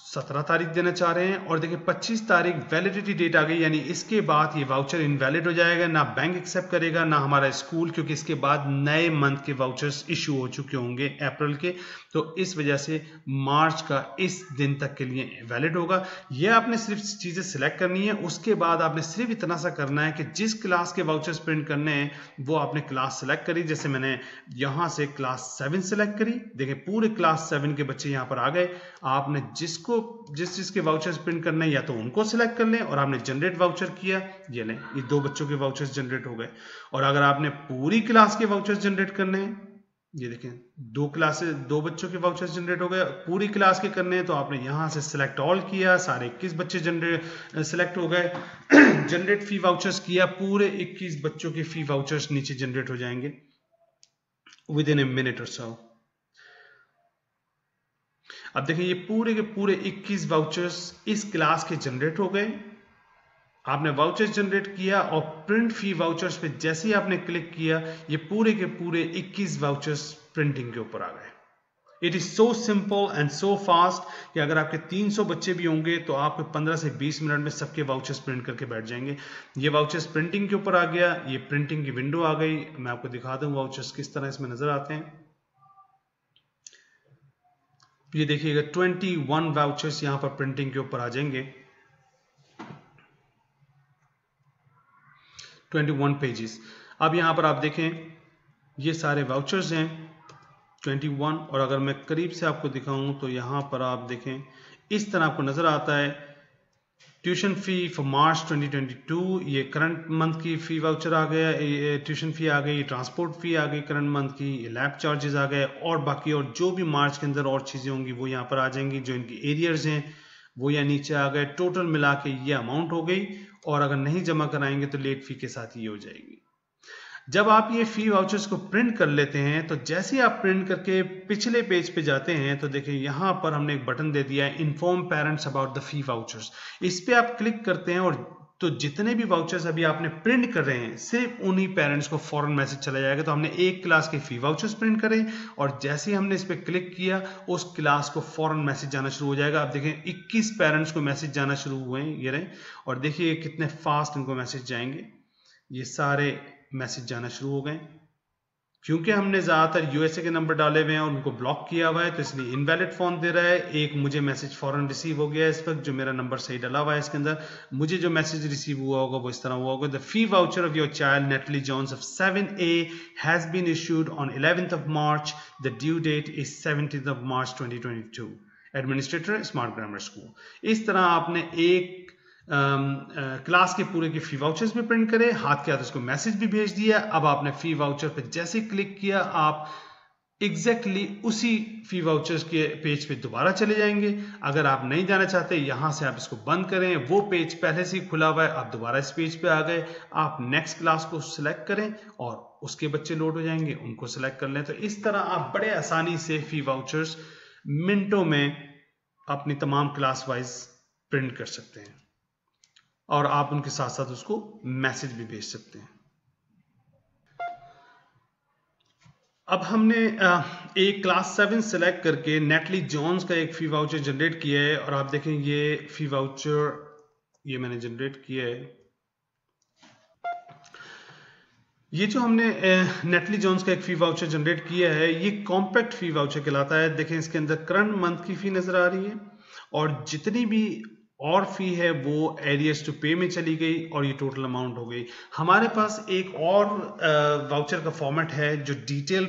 Speaker 1: 17 तारीख देना चाह रहे हैं और देखिए 25 तारीख वैलिडिटी डेट आ गई, यानी इसके बाद ये वाउचर इनवैलिड हो जाएगा, ना बैंक एक्सेप्ट करेगा ना हमारा स्कूल, क्योंकि इसके बाद नए मंथ के वाउचर्स इशू हो चुके होंगे अप्रैल के। तो इस वजह से मार्च का इस दिन तक के लिए वैलिड होगा। ये आपने सिर्फ चीज़ें सिलेक्ट करनी है। उसके बाद आपने सिर्फ इतना सा करना है कि जिस क्लास के वाउचर्स प्रिंट करने हैं वो आपने क्लास सेलेक्ट करी। जैसे मैंने यहाँ से क्लास 7 सेलेक्ट करी। देखिए पूरे क्लास 7 के बच्चे यहाँ पर आ गए। आपने जिस के वाउचर्स प्रिंट करने हैं या तो उनको सिलेक्ट कर लें और आपने जनरेट वाउचर किया, ये लें ये 2 बच्चों के वाउचर्स जनरेट हो गए। और अगर आपने पूरी क्लास के वाउचर्स जनरेट करने हैं, ये देखें 2 बच्चों के वाउचर्स जनरेट हो गए। पूरी क्लास के करने हैं तो आपने यहां से सिलेक्ट ऑल किया, सारे 21 बच्चे जनरेट सिलेक्ट हो गए। जनरेट फी वाउचर्स किया, पूरे 21 बच्चों के फी वाउचर्स नीचे जनरेट हो जाएंगे विद इन ए मिनट और सो। अब देखिए ये पूरे के पूरे 21 वाउचर्स इस क्लास के जनरेट हो गए। आपने वाउचर्स जनरेट किया और प्रिंट फी वाउचर्स पे जैसे ही आपने क्लिक किया ये पूरे के पूरे 21 वाउचर्स प्रिंटिंग के ऊपर आ गए। It is so simple and so fast कि अगर आपके 300 बच्चे भी होंगे तो आप 15 से 20 मिनट में सबके वाउचर्स प्रिंट करके बैठ जाएंगे। ये वाउचर्स प्रिंटिंग के ऊपर आ गया, ये प्रिंटिंग की विंडो आ गई। मैं आपको दिखा दूं वाउचर्स किस तरह इसमें नजर आते हैं। ये देखिएगा 21 वाउचर्स यहां पर प्रिंटिंग के ऊपर आ जाएंगे, 21 पेजेस। अब यहां पर आप देखें ये सारे वाउचर्स हैं 21। और अगर मैं करीब से आपको दिखाऊं तो यहां पर आप देखें इस तरह आपको नजर आता है ट्यूशन फी फॉर मार्च 2022, ये करंट मंथ की फी वाउचर आ गया, ट्यूशन फी आ गई, ट्रांसपोर्ट फी आ गई करंट मंथ की, लैब चार्जेस आ गए और बाकी और जो भी मार्च के अंदर और चीज़ें होंगी वो यहाँ पर आ जाएंगी। जो इनकी एरियर्स हैं वो यहाँ नीचे आ गए। टोटल मिला के ये अमाउंट हो गई और अगर नहीं जमा कराएंगे तो लेट फी के साथ ये हो जाएगी। जब आप ये फी वाउचर्स को प्रिंट कर लेते हैं तो जैसे ही आप प्रिंट करके पिछले पेज पे जाते हैं तो देखिए यहाँ पर हमने एक बटन दे दिया है inform parents about the fee vouchers. इस पे आप क्लिक करते हैं और तो जितने भी वाउचर्स अभी आपने प्रिंट कर रहे हैं सिर्फ उन्हीं पेरेंट्स को फौरन मैसेज चला जाएगा। तो हमने एक क्लास के फी वाउचर्स प्रिंट करे और जैसे ही हमने इस पर क्लिक किया उस क्लास को फौरन मैसेज जाना शुरू हो जाएगा। आप देखें 21 पेरेंट्स को मैसेज जाना शुरू हुए हैं ये रहे, और देखिए कितने फास्ट इनको मैसेज जाएंगे। ये सारे मैसेज जाना शुरू हो गए। क्योंकि हमने ज़्यादातर यूएसए के नंबर डाले हुए हैं और उनको ब्लॉक किया हुआ है तो इसलिए इनवैलिड फोन दे रहा है। एक मुझे मैसेज फौरन रिसीव हो गया है इस वक्त, जो मेरा नंबर सही डाला हुआ है इसके अंदर। मुझे जो मैसेज रिसीव हुआ होगा वो इस तरह हुआ होगा, the fee voucher of your child Natalie Johns of 7A has been issued on 11th of March, the due date is 17th of March 2022, administrator smart grammar school. इस तरह आपने एक क्लास के पूरे के फी वाउचर्स भी प्रिंट करे, हाथ के हाथ उसको मैसेज भी भेज दिया। अब आपने फी वाउचर पे जैसे क्लिक किया, आप एग्जैक्टली उसी फी वाउचर्स के पेज पे दोबारा चले जाएंगे। अगर आप नहीं जाना चाहते, यहां से आप इसको बंद करें, वो पेज पहले से ही खुला हुआ है, आप दोबारा इस पेज पे आ गए, आप नेक्स्ट क्लास को सिलेक्ट करें और उसके बच्चे लोड हो जाएंगे, उनको सिलेक्ट कर लें। तो इस तरह आप बड़े आसानी से फी वाउचर्स मिनटों में अपनी तमाम क्लास वाइज प्रिंट कर सकते हैं और आप उनके साथ साथ उसको मैसेज भी भेज सकते हैं। अब हमने एक क्लास 7 सेलेक्ट करके नेटली जॉन्स का एक फी वाउचर जनरेट किया है और आप देखें ये फी वाउचर ये मैंने जनरेट किया है। ये जो हमने नेटली जॉन्स का एक फी वाउचर जनरेट किया है, ये कॉम्पैक्ट फी वाउचर कहलाता है। देखें इसके अंदर करंट मंथ की फी नजर आ रही है और जितनी भी और फी है वो एरियर्स टू पे में चली गई और ये टोटल अमाउंट हो गई। हमारे पास एक और वाउचर का फॉर्मेट है जो डिटेल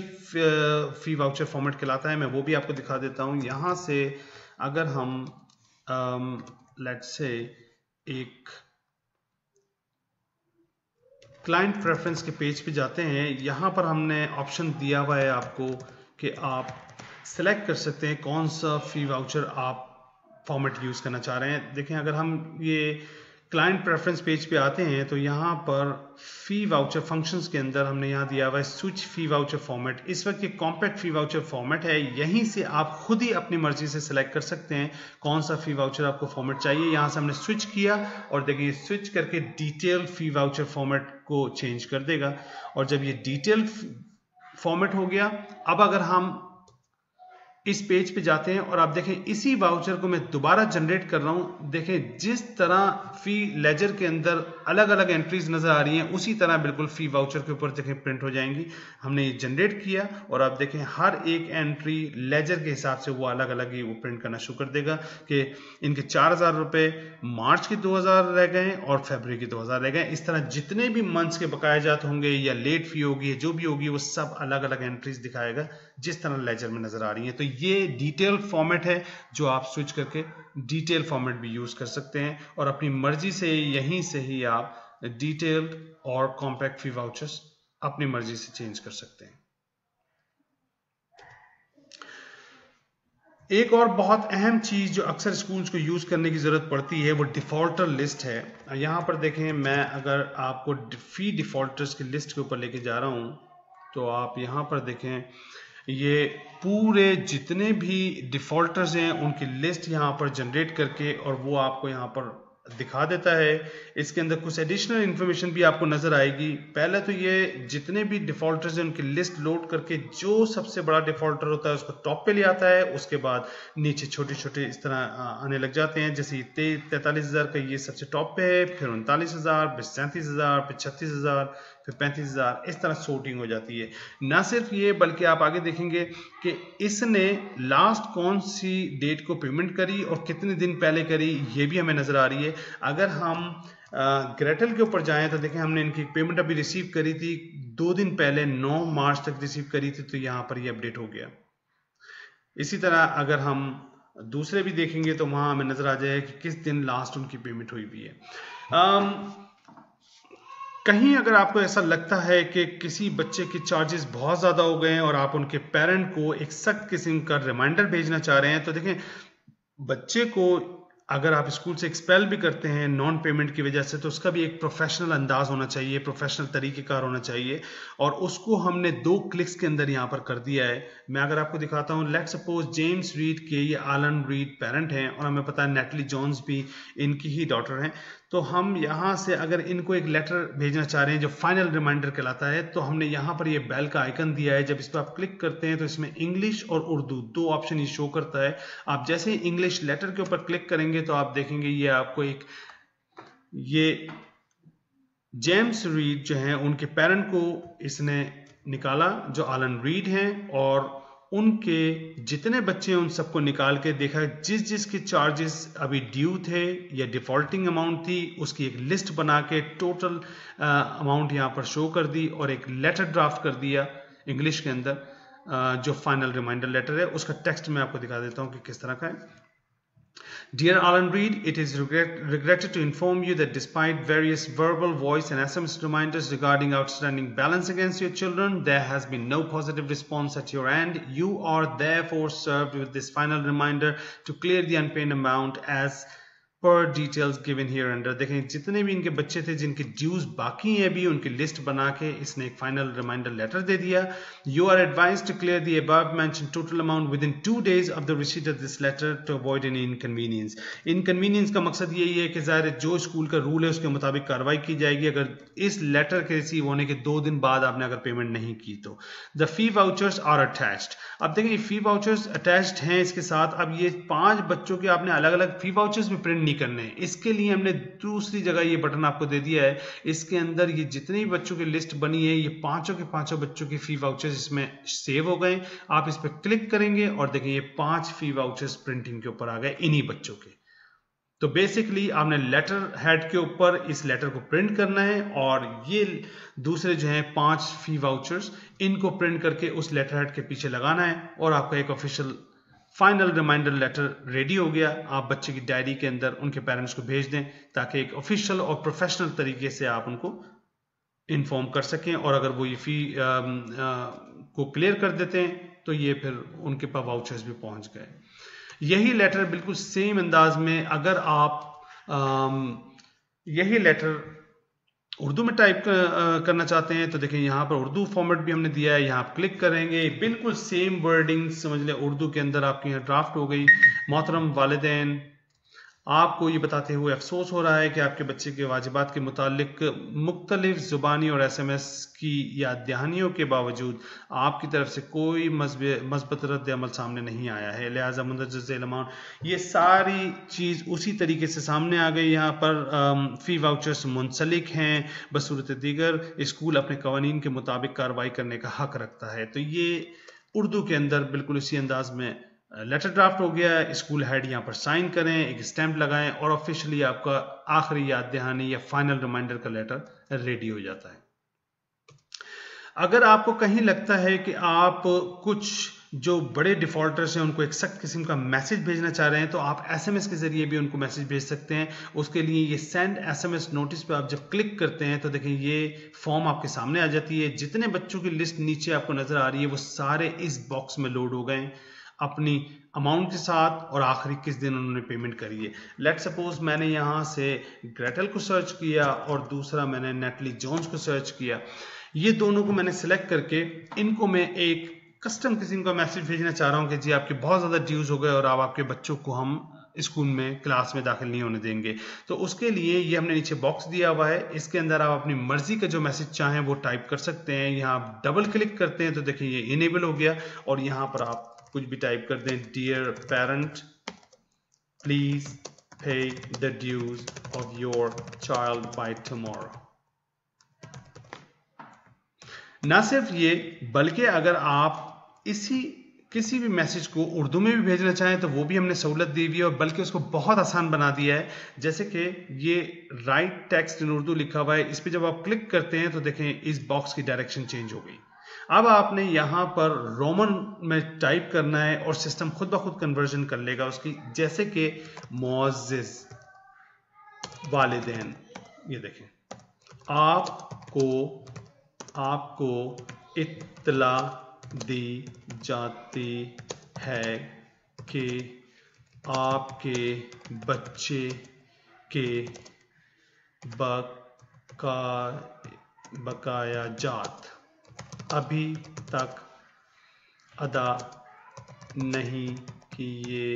Speaker 1: फी वाउचर फॉर्मेट कहलाता है। मैं वो भी आपको दिखा देता हूँ। यहाँ से अगर हम लेट्स से एक क्लाइंट प्रेफरेंस के पेज पे जाते हैं, यहाँ पर हमने ऑप्शन दिया हुआ है आपको कि आप सिलेक्ट कर सकते हैं कौन सा फी वाउचर आप फॉर्मेट यूज करना चाह रहे हैं। देखें अगर हम ये क्लाइंट प्रेफरेंस पेज पे आते हैं तो यहाँ पर फी वाउचर फंक्शंस के अंदर हमने यहाँ दिया हुआ है स्विच फी वाउचर फॉर्मेट। इस वक्त ये कॉम्पैक्ट फी वाउचर फॉर्मेट है, यहीं से आप खुद ही अपनी मर्जी से सिलेक्ट कर सकते हैं कौन सा फी वाउचर आपको फॉर्मेट चाहिए। यहाँ से हमने स्विच किया और देखिए स्विच करके डिटेल फी वाउचर फॉर्मेट को चेंज कर देगा। और जब ये डिटेल फॉर्मेट हो गया, अब अगर हम इस पेज पे जाते हैं और आप देखें इसी वाउचर को मैं दोबारा जनरेट कर रहा हूं। देखें जिस तरह फी लेजर के अंदर अलग अलग एंट्रीज नजर आ रही हैं, उसी तरह बिल्कुल फी वाउचर के ऊपर देखें प्रिंट हो जाएंगी। हमने ये जनरेट किया और आप देखें हर एक एंट्री लेजर के हिसाब से वो अलग अलग ही वो प्रिंट करना शुरू कर देगा कि इनके 4000 रुपए मार्च के 2000 रह गए और फरवरी के 2000 रह गए। इस तरह जितने भी मंथ्स के बकाया जात होंगे या लेट फी होगी, जो भी होगी, वो सब अलग अलग एंट्रीज दिखाएगा जिस तरह लेजर में नजर आ रही है। तो ये डिटेल फॉर्मेट है जो आप स्विच करके डिटेल फॉर्मेट भी यूज कर सकते हैं और अपनी मर्जी से यहीं से ही आप डिटेल्ड और कॉम्पैक्ट फी वाउचर्स अपनी मर्जी से चेंज कर सकते हैं। एक और बहुत अहम चीज जो अक्सर स्कूल्स को यूज करने की जरूरत पड़ती है वो डिफॉल्टर लिस्ट है। यहां पर देखें, मैं अगर आपको फी डिफॉल्टर्स की लिस्ट के ऊपर लेके जा रहा हूं तो आप यहां पर देखें ये पूरे जितने भी डिफॉल्टर्स हैं उनकी लिस्ट यहाँ पर जनरेट करके और वो आपको यहाँ पर दिखा देता है। इसके अंदर कुछ एडिशनल इंफॉर्मेशन भी आपको नजर आएगी। पहले तो ये जितने भी डिफॉल्टर्स हैं उनकी लिस्ट लोड करके जो सबसे बड़ा डिफॉल्टर होता है उसको टॉप पे ले आता है। उसके बाद नीचे छोटे छोटे इस तरह आने लग जाते हैं, जैसे 43,000 का ये सबसे टॉप पे है, फिर 39,000, फिर 37,000, फिर 36,000, फिर 35,000। इस तरह सोर्टिंग हो जाती है। ना सिर्फ ये बल्कि आप आगे देखेंगे कि इसने लास्ट कौन सी डेट को पेमेंट करी और कितने दिन पहले करी, ये भी हमें नजर आ रही है। अगर हम ग्रेटल के ऊपर जाएं तो देखें हमने इनकी पेमेंट अभी रिसीव करी थी 2 दिन पहले, 9 मार्च तक रिसीव करी थी, तो यहां पर ये अपडेट हो गया। इसी तरह अगर हम दूसरे भी देखेंगे तो वहां हमें नजर आ जाएगा कि किस दिन लास्ट उनकी पेमेंट हुई भी है। कहीं अगर आपको ऐसा लगता है कि किसी बच्चे के चार्जेस बहुत ज़्यादा हो गए हैं और आप उनके पेरेंट को एक सख्त किस्म का रिमाइंडर भेजना चाह रहे हैं, तो देखें बच्चे को अगर आप स्कूल से एक्सपेल भी करते हैं नॉन पेमेंट की वजह से, तो उसका भी एक प्रोफेशनल अंदाज होना चाहिए, प्रोफेशनल तरीक़ेकार होना चाहिए और उसको हमने 2 क्लिक्स के अंदर यहाँ पर कर दिया है। मैं अगर आपको दिखाता हूँ, लेट्स सपोज जेम्स रीड के ये आलन रीड पेरेंट हैं और हमें पता है नेटली जॉन्स भी इनकी ही डॉटर हैं। तो हम यहाँ से अगर इनको एक लेटर भेजना चाह रहे हैं जो फाइनल रिमाइंडर कहलाता है, तो हमने यहाँ पर ये बेल का आइकन दिया है। जब इस पर आप क्लिक करते हैं तो इसमें इंग्लिश और उर्दू 2 ऑप्शन ये शो करता है। आप जैसे ही इंग्लिश लेटर के ऊपर क्लिक करेंगे तो आप देखेंगे ये आपको एक ये जेम्स रीड जो है उनके पेरेंट को इसने निकाला जो आलन रीड हैं और उनके जितने बच्चे हैं उन सबको निकाल के देखा जिस जिसके चार्जेस अभी ड्यू थे या डिफॉल्टिंग अमाउंट थी उसकी एक लिस्ट बना के टोटल अमाउंट यहाँ पर शो कर दी और एक लेटर ड्राफ्ट कर दिया इंग्लिश के अंदर जो फाइनल रिमाइंडर लेटर है। उसका टेक्स्ट मैं आपको दिखा देता हूँ कि किस तरह का है। Dear Alan Reed, it is regretted to inform you that despite various verbal, voice and SMS reminders regarding outstanding balance against your children, there has been no positive response at your end. You are therefore served with this final reminder to clear the unpaid amount as पर डिटेल्स गिवन हियर अंडर। देखें जितने भी इनके बच्चे थे जिनके ड्यूज बाकी हैं अभी, उनकी लिस्ट बना के इसने एक फाइनल रिमाइंडर लेटर दे दिया। You are advise to clear the above mentioned total amount within 2 days of the receipt of this letter to avoid any inconvenience. Inconvenience का मकसद यही है कि ज़ाहिर जो स्कूल का रूल है उसके मुताबिक कार्रवाई की जाएगी अगर इस लेटर के रिसीव होने के 2 दिन बाद आपने अगर पेमेंट नहीं की तो। The fee vouchers are attached. अब देखें फी वाउचर्स अटैच्ड हैं इसके साथ। अब ये 5 बच्चों के आपने अलग अलग फी वाउचर्स भी प्रिंट नहीं करने हैं, इसके लिए हमने दूसरी जगह ये बटन आपको दे दिया है। इसके अंदर ये जितनी भी बच्चों की लिस्ट बनी है ये पांचों के पांचों बच्चों की फी वाउचर्स इसमें सेव हो गए। आप इस पर क्लिक करेंगे और देखें ये 5 फी वाउचर्स प्रिंटिंग के ऊपर आ गए इन्हीं बच्चों के। तो बेसिकली आपने लेटर हेड के ऊपर इस लेटर को प्रिंट करना है और ये दूसरे जो हैं 5 फी वाउचर्स इनको प्रिंट करके उस लेटर हेड के पीछे लगाना है और आपका एक official final reminder letter ready हो गया। आप बच्चे की डायरी के अंदर उनके पेरेंट्स को भेज दें ताकि एक ऑफिशियल और प्रोफेशनल तरीके से आप उनको इन्फॉर्म कर सकें और अगर वो ये फी को क्लियर कर देते हैं तो ये फिर उनके पास वाउचर्स भी पहुंच गए। यही लेटर बिल्कुल सेम अंदाज में अगर आप यही लेटर उर्दू में टाइप करना चाहते हैं तो देखिए यहाँ पर उर्दू फॉर्मेट भी हमने दिया है। यहाँ आप क्लिक करेंगे बिल्कुल सेम वर्डिंग समझ लें उर्दू के अंदर आपकी यहाँ ड्राफ्ट हो गई। मोहतरम वालिदैन, आपको ये बताते हुए अफसोस हो रहा है कि आपके बच्चे के वाजिबात के मुतालिक मुख्तलिफ ज़ुबानी और SMS की याद दहानियों के बावजूद आपकी तरफ से कोई मस्बत रद्द अमल सामने नहीं आया है, लिहाजा मुंदरज अमाउंट ये सारी चीज़ उसी तरीके से सामने आ गई। यहाँ पर फ़ी वाउचर्स मुंसलिक हैं, बसूरत दीगर स्कूल अपने कवानीन के मुताबिक कार्रवाई करने का हक रखता है। तो ये उर्दू के अंदर बिल्कुल इसी अंदाज में लेटर ड्राफ्ट हो गया है। स्कूल हेड यहाँ पर साइन करें, एक स्टैंप लगाएं और ऑफिशियली आपका आखिरी याद दहानी या फाइनल रिमाइंडर का लेटर रेडी हो जाता है। अगर आपको कहीं लगता है कि आप कुछ जो बड़े डिफॉल्टर्स हैं उनको एक सख्त किस्म का मैसेज भेजना चाह रहे हैं तो आप SMS के जरिए भी उनको मैसेज भेज सकते हैं। उसके लिए ये सेंड SMS नोटिस पे आप जब क्लिक करते हैं तो देखिए ये फॉर्म आपके सामने आ जाती है। जितने बच्चों की लिस्ट नीचे आपको नजर आ रही है वो सारे इस बॉक्स में लोड हो गए अपनी अमाउंट के साथ और आखिरी किस दिन उन्होंने पेमेंट करी है। लेट सपोज मैंने यहाँ से ग्रेटल को सर्च किया और दूसरा मैंने नेटली जोन्स को सर्च किया। ये दोनों को मैंने सिलेक्ट करके इनको मैं एक कस्टम किस्म का मैसेज भेजना चाह रहा हूँ कि जी आपके बहुत ज़्यादा ड्यूज हो गए और अब आपके बच्चों को हम स्कूल में क्लास में दाखिल नहीं होने देंगे। तो उसके लिए ये हमने नीचे बॉक्स दिया हुआ है, इसके अंदर आप अपनी मर्जी का जो मैसेज चाहें वो टाइप कर सकते हैं। यहाँ आप डबल क्लिक करते हैं तो देखिए ये इनेबल हो गया और यहाँ पर आप कुछ भी टाइप कर दें, dear parent please pay the dues of your child by tomorrow. ना सिर्फ ये बल्कि अगर आप इसी किसी भी मैसेज को उर्दू में भी भेजना चाहें तो वो भी हमने सहूलत दी हुई है और बल्कि उसको बहुत आसान बना दिया है। जैसे कि ये राइट टेक्स्ट इन उर्दू लिखा हुआ है, इस पर जब आप क्लिक करते हैं तो देखें इस बॉक्स की डायरेक्शन चेंज हो गई। अब आपने यहाँ पर रोमन में टाइप करना है और सिस्टम खुद ब खुद कन्वर्जन कर लेगा उसकी। जैसे कि मुअज़्ज़िज़ वालिदैन, ये देखें आपको इत्तला दी जाती है कि आपके बच्चे के बकाया जात अभी तक अदा नहीं किए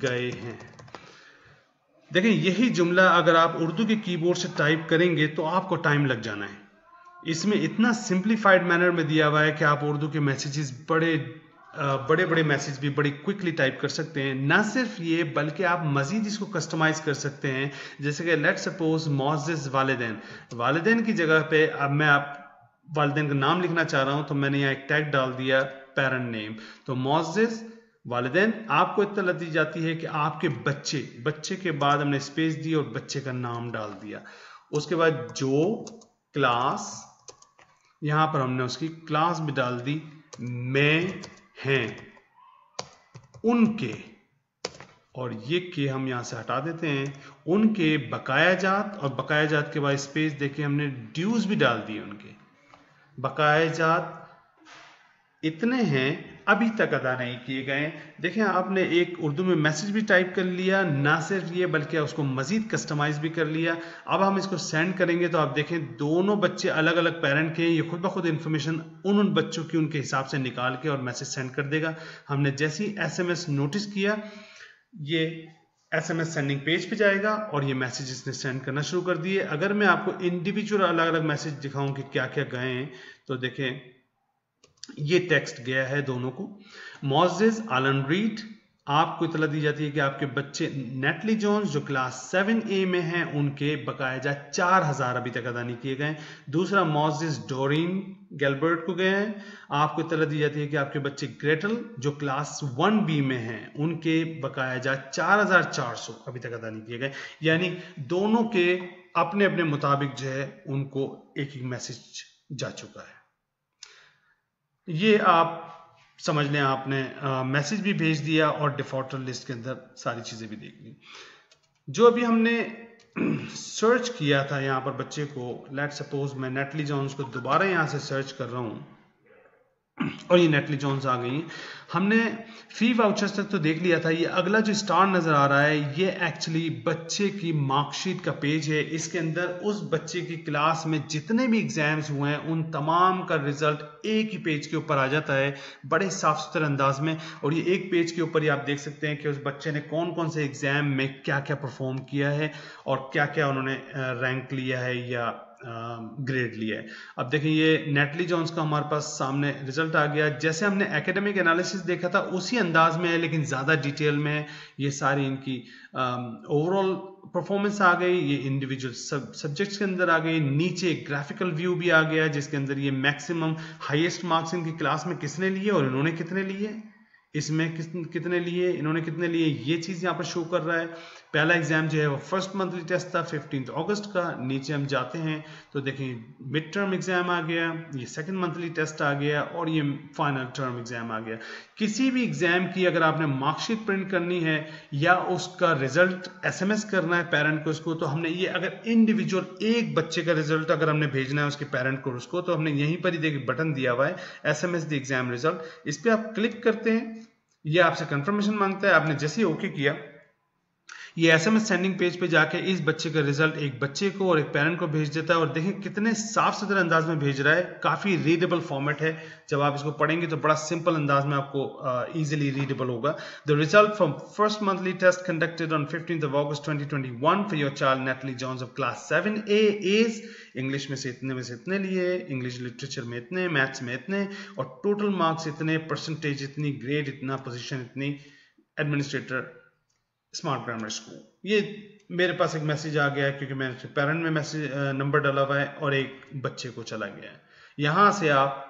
Speaker 1: गए हैं। देखें यही जुमला अगर आप उर्दू के कीबोर्ड से टाइप करेंगे तो आपको टाइम लग जाना है। इसमें इतना सिंप्लीफाइड मैनर में दिया हुआ है कि आप उर्दू के मैसेजेस बड़े मैसेज भी बड़ी क्विकली टाइप कर सकते हैं। ना सिर्फ ये बल्कि आप मजीद इसको कस्टमाइज कर सकते हैं। जैसे कि लेट सपोज मुअज़्ज़िज़ वालिदैन की जगह पे अब मैं आप वालिदैन का नाम लिखना चाह रहा हूं तो मैंने यहाँ एक टैग डाल दिया पेरेंट नेम। तो मुअज़्ज़िज़ वालिदैन आपको इत्तला दी जाती है कि आपके बच्चे के बाद हमने स्पेस दी और बच्चे का नाम डाल दिया। उसके बाद जो क्लास यहां पर हमने उसकी क्लास भी डाल दी में हैं उनके और ये के हम यहाँ से हटा देते हैं। उनके बकाया जात, और बकाया जात के बाद स्पेस देखिए हमने ड्यूज भी डाल दिए। उनके बकाया जात इतने हैं अभी तक अदा नहीं किए गए। देखें आपने एक उर्दू में मैसेज भी टाइप कर लिया, ना सिर्फ ये बल्कि उसको मजीद कस्टमाइज भी कर लिया। अब हम इसको सेंड करेंगे तो आप देखें दोनों बच्चे अलग अलग पेरेंट के, ये खुद ब खुद इन्फॉर्मेशन उन बच्चों की उनके हिसाब से निकाल के और मैसेज सेंड कर देगा। हमने जैसे ही SMS नोटिस किया, ये SMS सेंडिंग पेज पे जाएगा और ये मैसेज इसने सेंड करना शुरू कर दिए। अगर मैं आपको इंडिविजुअल अलग अलग मैसेज दिखाऊं कि क्या क्या गए हैं, तो देखें ये टेक्स्ट गया है दोनों को। मोजेस आलन रीड, आपको इतला दी जाती है कि आपके बच्चे नेटली जोन्स जो क्लास 7A में हैं उनके बकाया जा 4000 अभी तक अदा नहीं किए गए। दूसरा मोजेस डोरिन गैल्बर्ट को गए हैं। आपको इतला दी जाती है कि आपके बच्चे ग्रेटल जो क्लास 1B में हैं उनके बकाया जा 4400 अभी तक अदा नहीं किए गए। यानी दोनों के अपने अपने मुताबिक जो है उनको एक एक मैसेज जा चुका है। ये आप समझ लें आपने मैसेज भी भेज दिया और डिफॉल्टर लिस्ट के अंदर सारी चीज़ें भी देख ली। जो अभी हमने सर्च किया था यहाँ पर बच्चे को, लेट सपोज मैं नेटली जॉन्स को दोबारा यहाँ से सर्च कर रहा हूँ और ये नेटली जॉन्स आ गई। हमने फी वाउचर्स तक तो देख लिया था। ये अगला जो स्टार नजर आ रहा है ये एक्चुअली बच्चे की मार्कशीट का पेज है। इसके अंदर उस बच्चे की क्लास में जितने भी एग्जाम्स हुए हैं उन तमाम का रिजल्ट एक ही पेज के ऊपर आ जाता है बड़े साफ सुथरे अंदाज में। और ये एक पेज के ऊपर ही आप देख सकते हैं कि उस बच्चे ने कौन कौन से एग्जाम में क्या क्या परफॉर्म किया है और क्या क्या उन्होंने रैंक लिया है या ग्रेड लिया है। अब देखिए ये नेटली जॉन्स का हमारे पास सामने रिजल्ट आ गया। जैसे हमने एकेडमिक एनालिसिस देखा था उसी अंदाज में है लेकिन ज़्यादा डिटेल में है। ये सारी इनकी ओवरऑल परफॉर्मेंस आ गई, ये इंडिविजुअल सब्जेक्ट्स के अंदर आ गई। नीचे ग्राफिकल व्यू भी आ गया जिसके अंदर ये मैक्सिमम हाईएस्ट मार्क्स इनकी क्लास में किसने लिए और इन्होंने कितने लिए, इसमें कितने लिए, इन्होंने कितने लिए, ये चीज़ यहाँ पर शो कर रहा है। पहला एग्जाम जो है वो फर्स्ट मंथली टेस्ट था 15 अगस्त का। नीचे हम जाते हैं तो देखें मिड टर्म एग्जाम आ गया, ये सेकंड मंथली टेस्ट आ गया और ये फाइनल टर्म एग्जाम आ गया। किसी भी एग्जाम की अगर आपने मार्कशीट प्रिंट करनी है या उसका रिजल्ट SMS करना है पेरेंट को उसको, तो हमने ये अगर इंडिविजुअल एक बच्चे का रिजल्ट अगर हमने भेजना है उसके पेरेंट को उसको, तो हमने यहीं पर ही देखिए बटन दिया हुआ है SMS द एग्जाम रिजल्ट। इस पर आप क्लिक करते हैं, ये आपसे कंफर्मेशन मांगता है। आपने जैसे ही ओके किया ये SMS सेंडिंग पेज पे जाके इस बच्चे का रिजल्ट एक बच्चे को और एक पेरेंट को भेज देता है। और देखें कितने साफ सुथरे अंदाज में भेज रहा है, काफी रीडेबल फॉर्मेट है। जब आप इसको पढ़ेंगे तो बड़ा सिंपल अंदाज में आपको इजीली रीडेबल होगा। The result from first monthly test conducted on 15th August 2021 for your child Natalie Johns of class 7A is, English में से इतने लिए, इंग्लिश लिटरेचर में इतने, मैथ्स में इतने और टोटल मार्क्स इतने, परसेंटेज इतनी, ग्रेड इतना, पोजीशन इतनी, एडमिनिस्ट्रेटर स्मार्ट ग्रामर स्कूल। ये मेरे पास एक मैसेज आ गया है क्योंकि मैंने पेरेंट में मैसेज नंबर डाला हुआ है और एक बच्चे को चला गया है। यहां से आप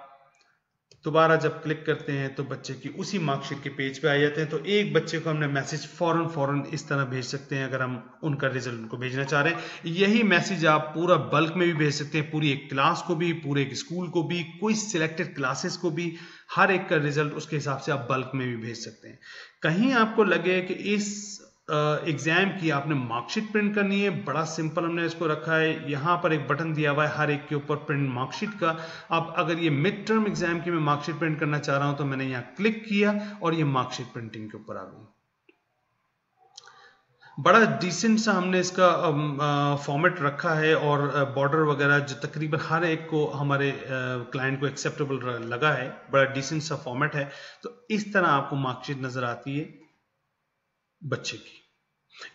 Speaker 1: दोबारा जब क्लिक करते हैं तो बच्चे की उसी मार्कशीट के पेज पे आ जाते हैं। तो एक बच्चे को हमने मैसेज फौरन इस तरह भेज सकते हैं अगर हम उनका रिजल्ट उनको भेजना चाह रहे हैं। यही मैसेज आप पूरा बल्क में भी भेज सकते हैं, पूरी एक क्लास को भी, पूरे एक स्कूल को भी, कोई सिलेक्टेड क्लासेस को भी, हर एक का रिजल्ट उसके हिसाब से आप बल्क में भी भेज सकते हैं। कहीं आपको लगे कि इस एग्जाम की आपने मार्कशीट प्रिंट करनी है, बड़ा सिंपल हमने इसको रखा है। यहाँ पर एक बटन दिया हुआ है हर एक के ऊपर प्रिंट मार्कशीट का। अब अगर ये मिड टर्म एग्जाम की मैं मार्कशीट प्रिंट करना चाह रहा हूं तो मैंने यहाँ क्लिक किया और ये मार्कशीट प्रिंटिंग के ऊपर आ गई। बड़ा डिसेंट सा हमने इसका फॉर्मेट रखा है और बॉर्डर वगैरह जो तकरीबन हर एक को हमारे क्लाइंट को एक्सेप्टेबल लगा है, बड़ा डिसेंट सा फॉर्मेट है। तो इस तरह आपको मार्कशीट नजर आती है बच्चे की।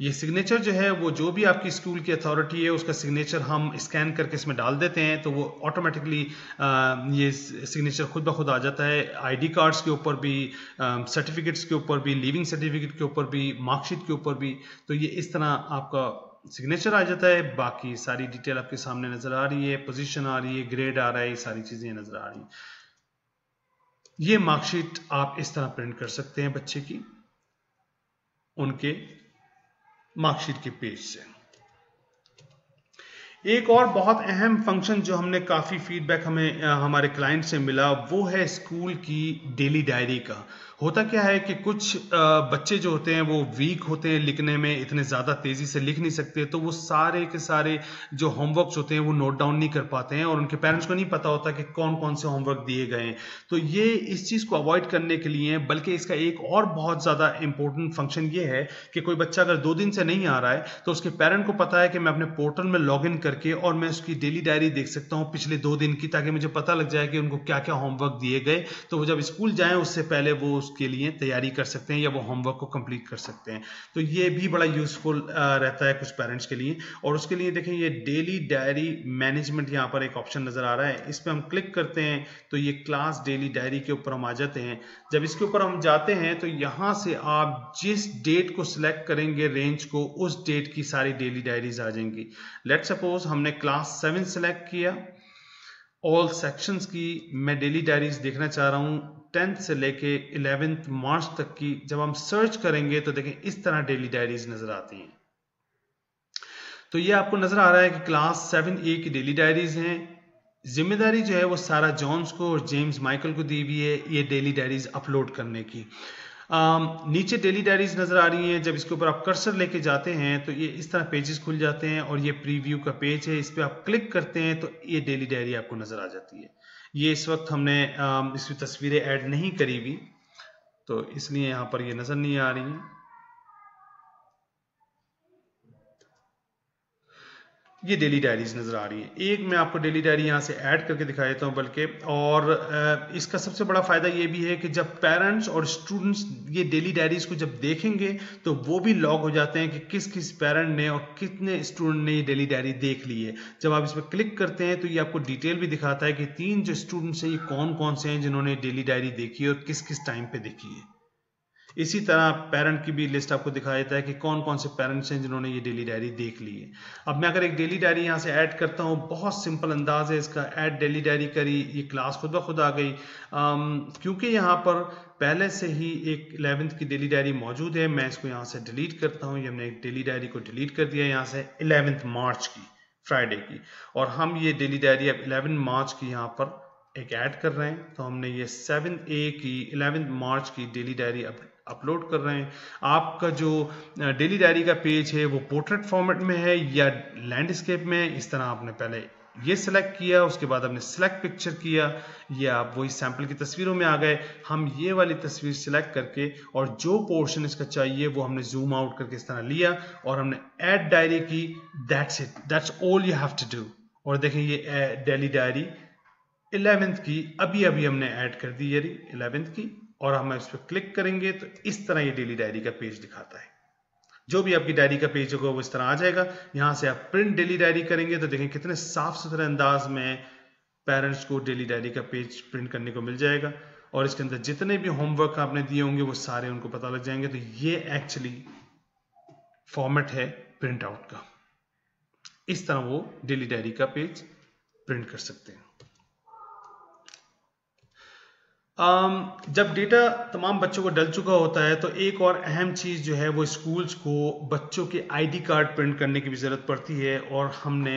Speaker 1: ये सिग्नेचर जो है वो जो भी आपकी स्कूल की अथॉरिटी है उसका सिग्नेचर हम स्कैन करके इसमें डाल देते हैं तो वो ऑटोमेटिकली ये सिग्नेचर खुद ब खुद आ जाता है। आईडी कार्ड्स के ऊपर भी, सर्टिफिकेट्स के ऊपर भी, लिविंग सर्टिफिकेट के ऊपर भी, मार्कशीट के ऊपर भी, तो ये इस तरह आपका सिग्नेचर आ जाता है। बाकी सारी डिटेल आपके सामने नजर आ रही है, पोजीशन आ रही है, ग्रेड आ रहा है, ये सारी चीजें नजर आ रही हैं। ये मार्कशीट आप इस तरह प्रिंट कर सकते हैं बच्चे की उनके मार्कशीट के पेज से। एक और बहुत अहम फंक्शन जो हमने काफ़ी फीडबैक हमें हमारे क्लाइंट से मिला वो है स्कूल की डेली डायरी का। होता क्या है कि कुछ बच्चे जो होते हैं वो वीक होते हैं लिखने में, इतने ज़्यादा तेज़ी से लिख नहीं सकते, तो वो सारे के सारे जो होमवर्क्स होते हैं वो नोट डाउन नहीं कर पाते हैं और उनके पेरेंट्स को नहीं पता होता कि कौन कौन से होमवर्क दिए गए हैं। तो ये इस चीज़ को अवॉइड करने के लिए, बल्कि इसका एक और बहुत ज़्यादा इंपॉर्टेंट फंक्शन ये है कि कोई बच्चा अगर 2 दिन से नहीं आ रहा है तो उसके पेरेंट को पता है कि मैं अपने पोर्टल में लॉग इन करके और मैं उसकी डेली डायरी देख सकता हूँ पिछले 2 दिन की, ताकि मुझे पता लग जाए कि उनको क्या क्या होमवर्क दिए गए, तो वो जब स्कूल जाएं उससे पहले वो उसके लिए तैयारी कर सकते हैं या वो होमवर्क को कंप्लीट कर सकते हैं। तो ये भी बड़ा यूजफुल रहता है कुछ पेरेंट्स के लिए। और उसके लिए देखें, ये डेली डायरी मैनेजमेंट यहाँ पर एक ऑप्शन नजर आ रहा है, इस पर हम क्लिक करते हैं तो ये क्लास डेली डायरी के ऊपर हम आ जाते हैं। जब इसके ऊपर हम जाते हैं तो यहाँ से आप जिस डेट को सिलेक्ट करेंगे रेंज को, उस डेट की सारी डेली डायरीज आ जाएंगी। लेट्स सपोज हमने क्लास 7 सेलेक्ट किया, ऑल सेक्शंस की मैं डेली डायरीज देखना चाह रहा हूँ 10th से लेके 11th मार्च तक की। जब हम सर्च करेंगे तो देखें इस तरह डेली डायरीज नजर आती हैं। तो ये आपको नजर आ रहा है कि क्लास 7A की डेली डायरीज हैं। जिम्मेदारी जो है वो सारा जॉन्स को और जेम्स माइकल को दी हुई है ये डेली डायरीज अपलोड करने की। नीचे डेली डायरीज नजर आ रही हैं। जब इसके ऊपर आप कर्सर लेके जाते हैं तो ये इस तरह पेजेस खुल जाते हैं और ये प्रीव्यू का पेज है, इस पर आप क्लिक करते हैं तो ये डेली डायरी आपको नजर आ जाती है। ये इस वक्त हमने इसकी तस्वीरें ऐड नहीं करी हुई तो इसलिए यहाँ पर ये नजर नहीं आ रही हैं। ये डेली डायरीज नजर आ रही है। एक मैं आपको डेली डायरी यहाँ से ऐड करके दिखा देता हूँ बल्कि, और इसका सबसे बड़ा फायदा ये भी है कि जब पेरेंट्स और स्टूडेंट्स ये डेली डायरीज को जब देखेंगे तो वो भी लॉग हो जाते हैं कि किस किस पेरेंट ने और कितने स्टूडेंट ने ये डेली डायरी देख ली है। जब आप इस पर क्लिक करते हैं तो ये आपको डिटेल भी दिखाता है कि 3 जो स्टूडेंट्स हैं ये कौन कौन से हैं जिन्होंने डेली डायरी देखी है और किस किस टाइम पे देखी है। इसी तरह पेरेंट की भी लिस्ट आपको दिखा देता है कि कौन कौन से पेरेंट्स हैं जिन्होंने ये डेली डायरी देख ली है। अब मैं अगर एक डेली डायरी यहाँ से ऐड करता हूँ, बहुत सिंपल अंदाज है इसका, ऐड डेली डायरी करी, ये क्लास खुद ब खुद आ गई। क्योंकि यहाँ पर पहले से ही एक 11th की डेली डायरी मौजूद है, मैं इसको यहाँ से डिलीट करता हूँ। ये हमने एक डेली डायरी को डिलीट कर दिया यहाँ से 11th मार्च की, फ्राइडे की, और हम ये डेली डायरी अब 11 मार्च की यहाँ पर एक ऐड कर रहे हैं। तो हमने ये 7A की 11 मार्च की डेली डायरी अपलोड कर रहे हैं। आपका जो डेली डायरी का पेज है वो पोर्ट्रेट फॉर्मेट में है या लैंडस्केप में, इस तरह आपने पहले ये सिलेक्ट किया, उसके बाद आपने सिलेक्ट पिक्चर किया, ये आप वही सैंपल की तस्वीरों में आ गए। हम ये वाली तस्वीर सिलेक्ट करके और जो पोर्शन इसका चाहिए वो हमने जूम आउट करके इस तरह लिया और हमने ऐड डायरी की। That's it, that's all you have to do. और देखें ये डेली डायरी 11th की अभी अभी हमने ऐड कर दी, ये 11th की, और हम इस पर क्लिक करेंगे तो इस तरह ये डेली डायरी का पेज दिखाता है। जो भी आपकी डायरी का पेज होगा वो इस तरह आ जाएगा। यहां से आप प्रिंट डेली डायरी करेंगे तो देखें कितने साफ सुथरे अंदाज में पेरेंट्स को डेली डायरी का पेज प्रिंट करने को मिल जाएगा और इसके अंदर जितने भी होमवर्क आपने दिए होंगे वो सारे उनको पता लग जाएंगे। तो ये एक्चुअली फॉर्मेट है प्रिंट आउट का। इस तरह वो डेली डायरी का पेज प्रिंट कर सकते हैं। जब डेटा तमाम बच्चों को डल चुका होता है तो एक और अहम चीज़ जो है वो स्कूल्स को बच्चों के आईडी कार्ड प्रिंट करने की भी ज़रूरत पड़ती है। और हमने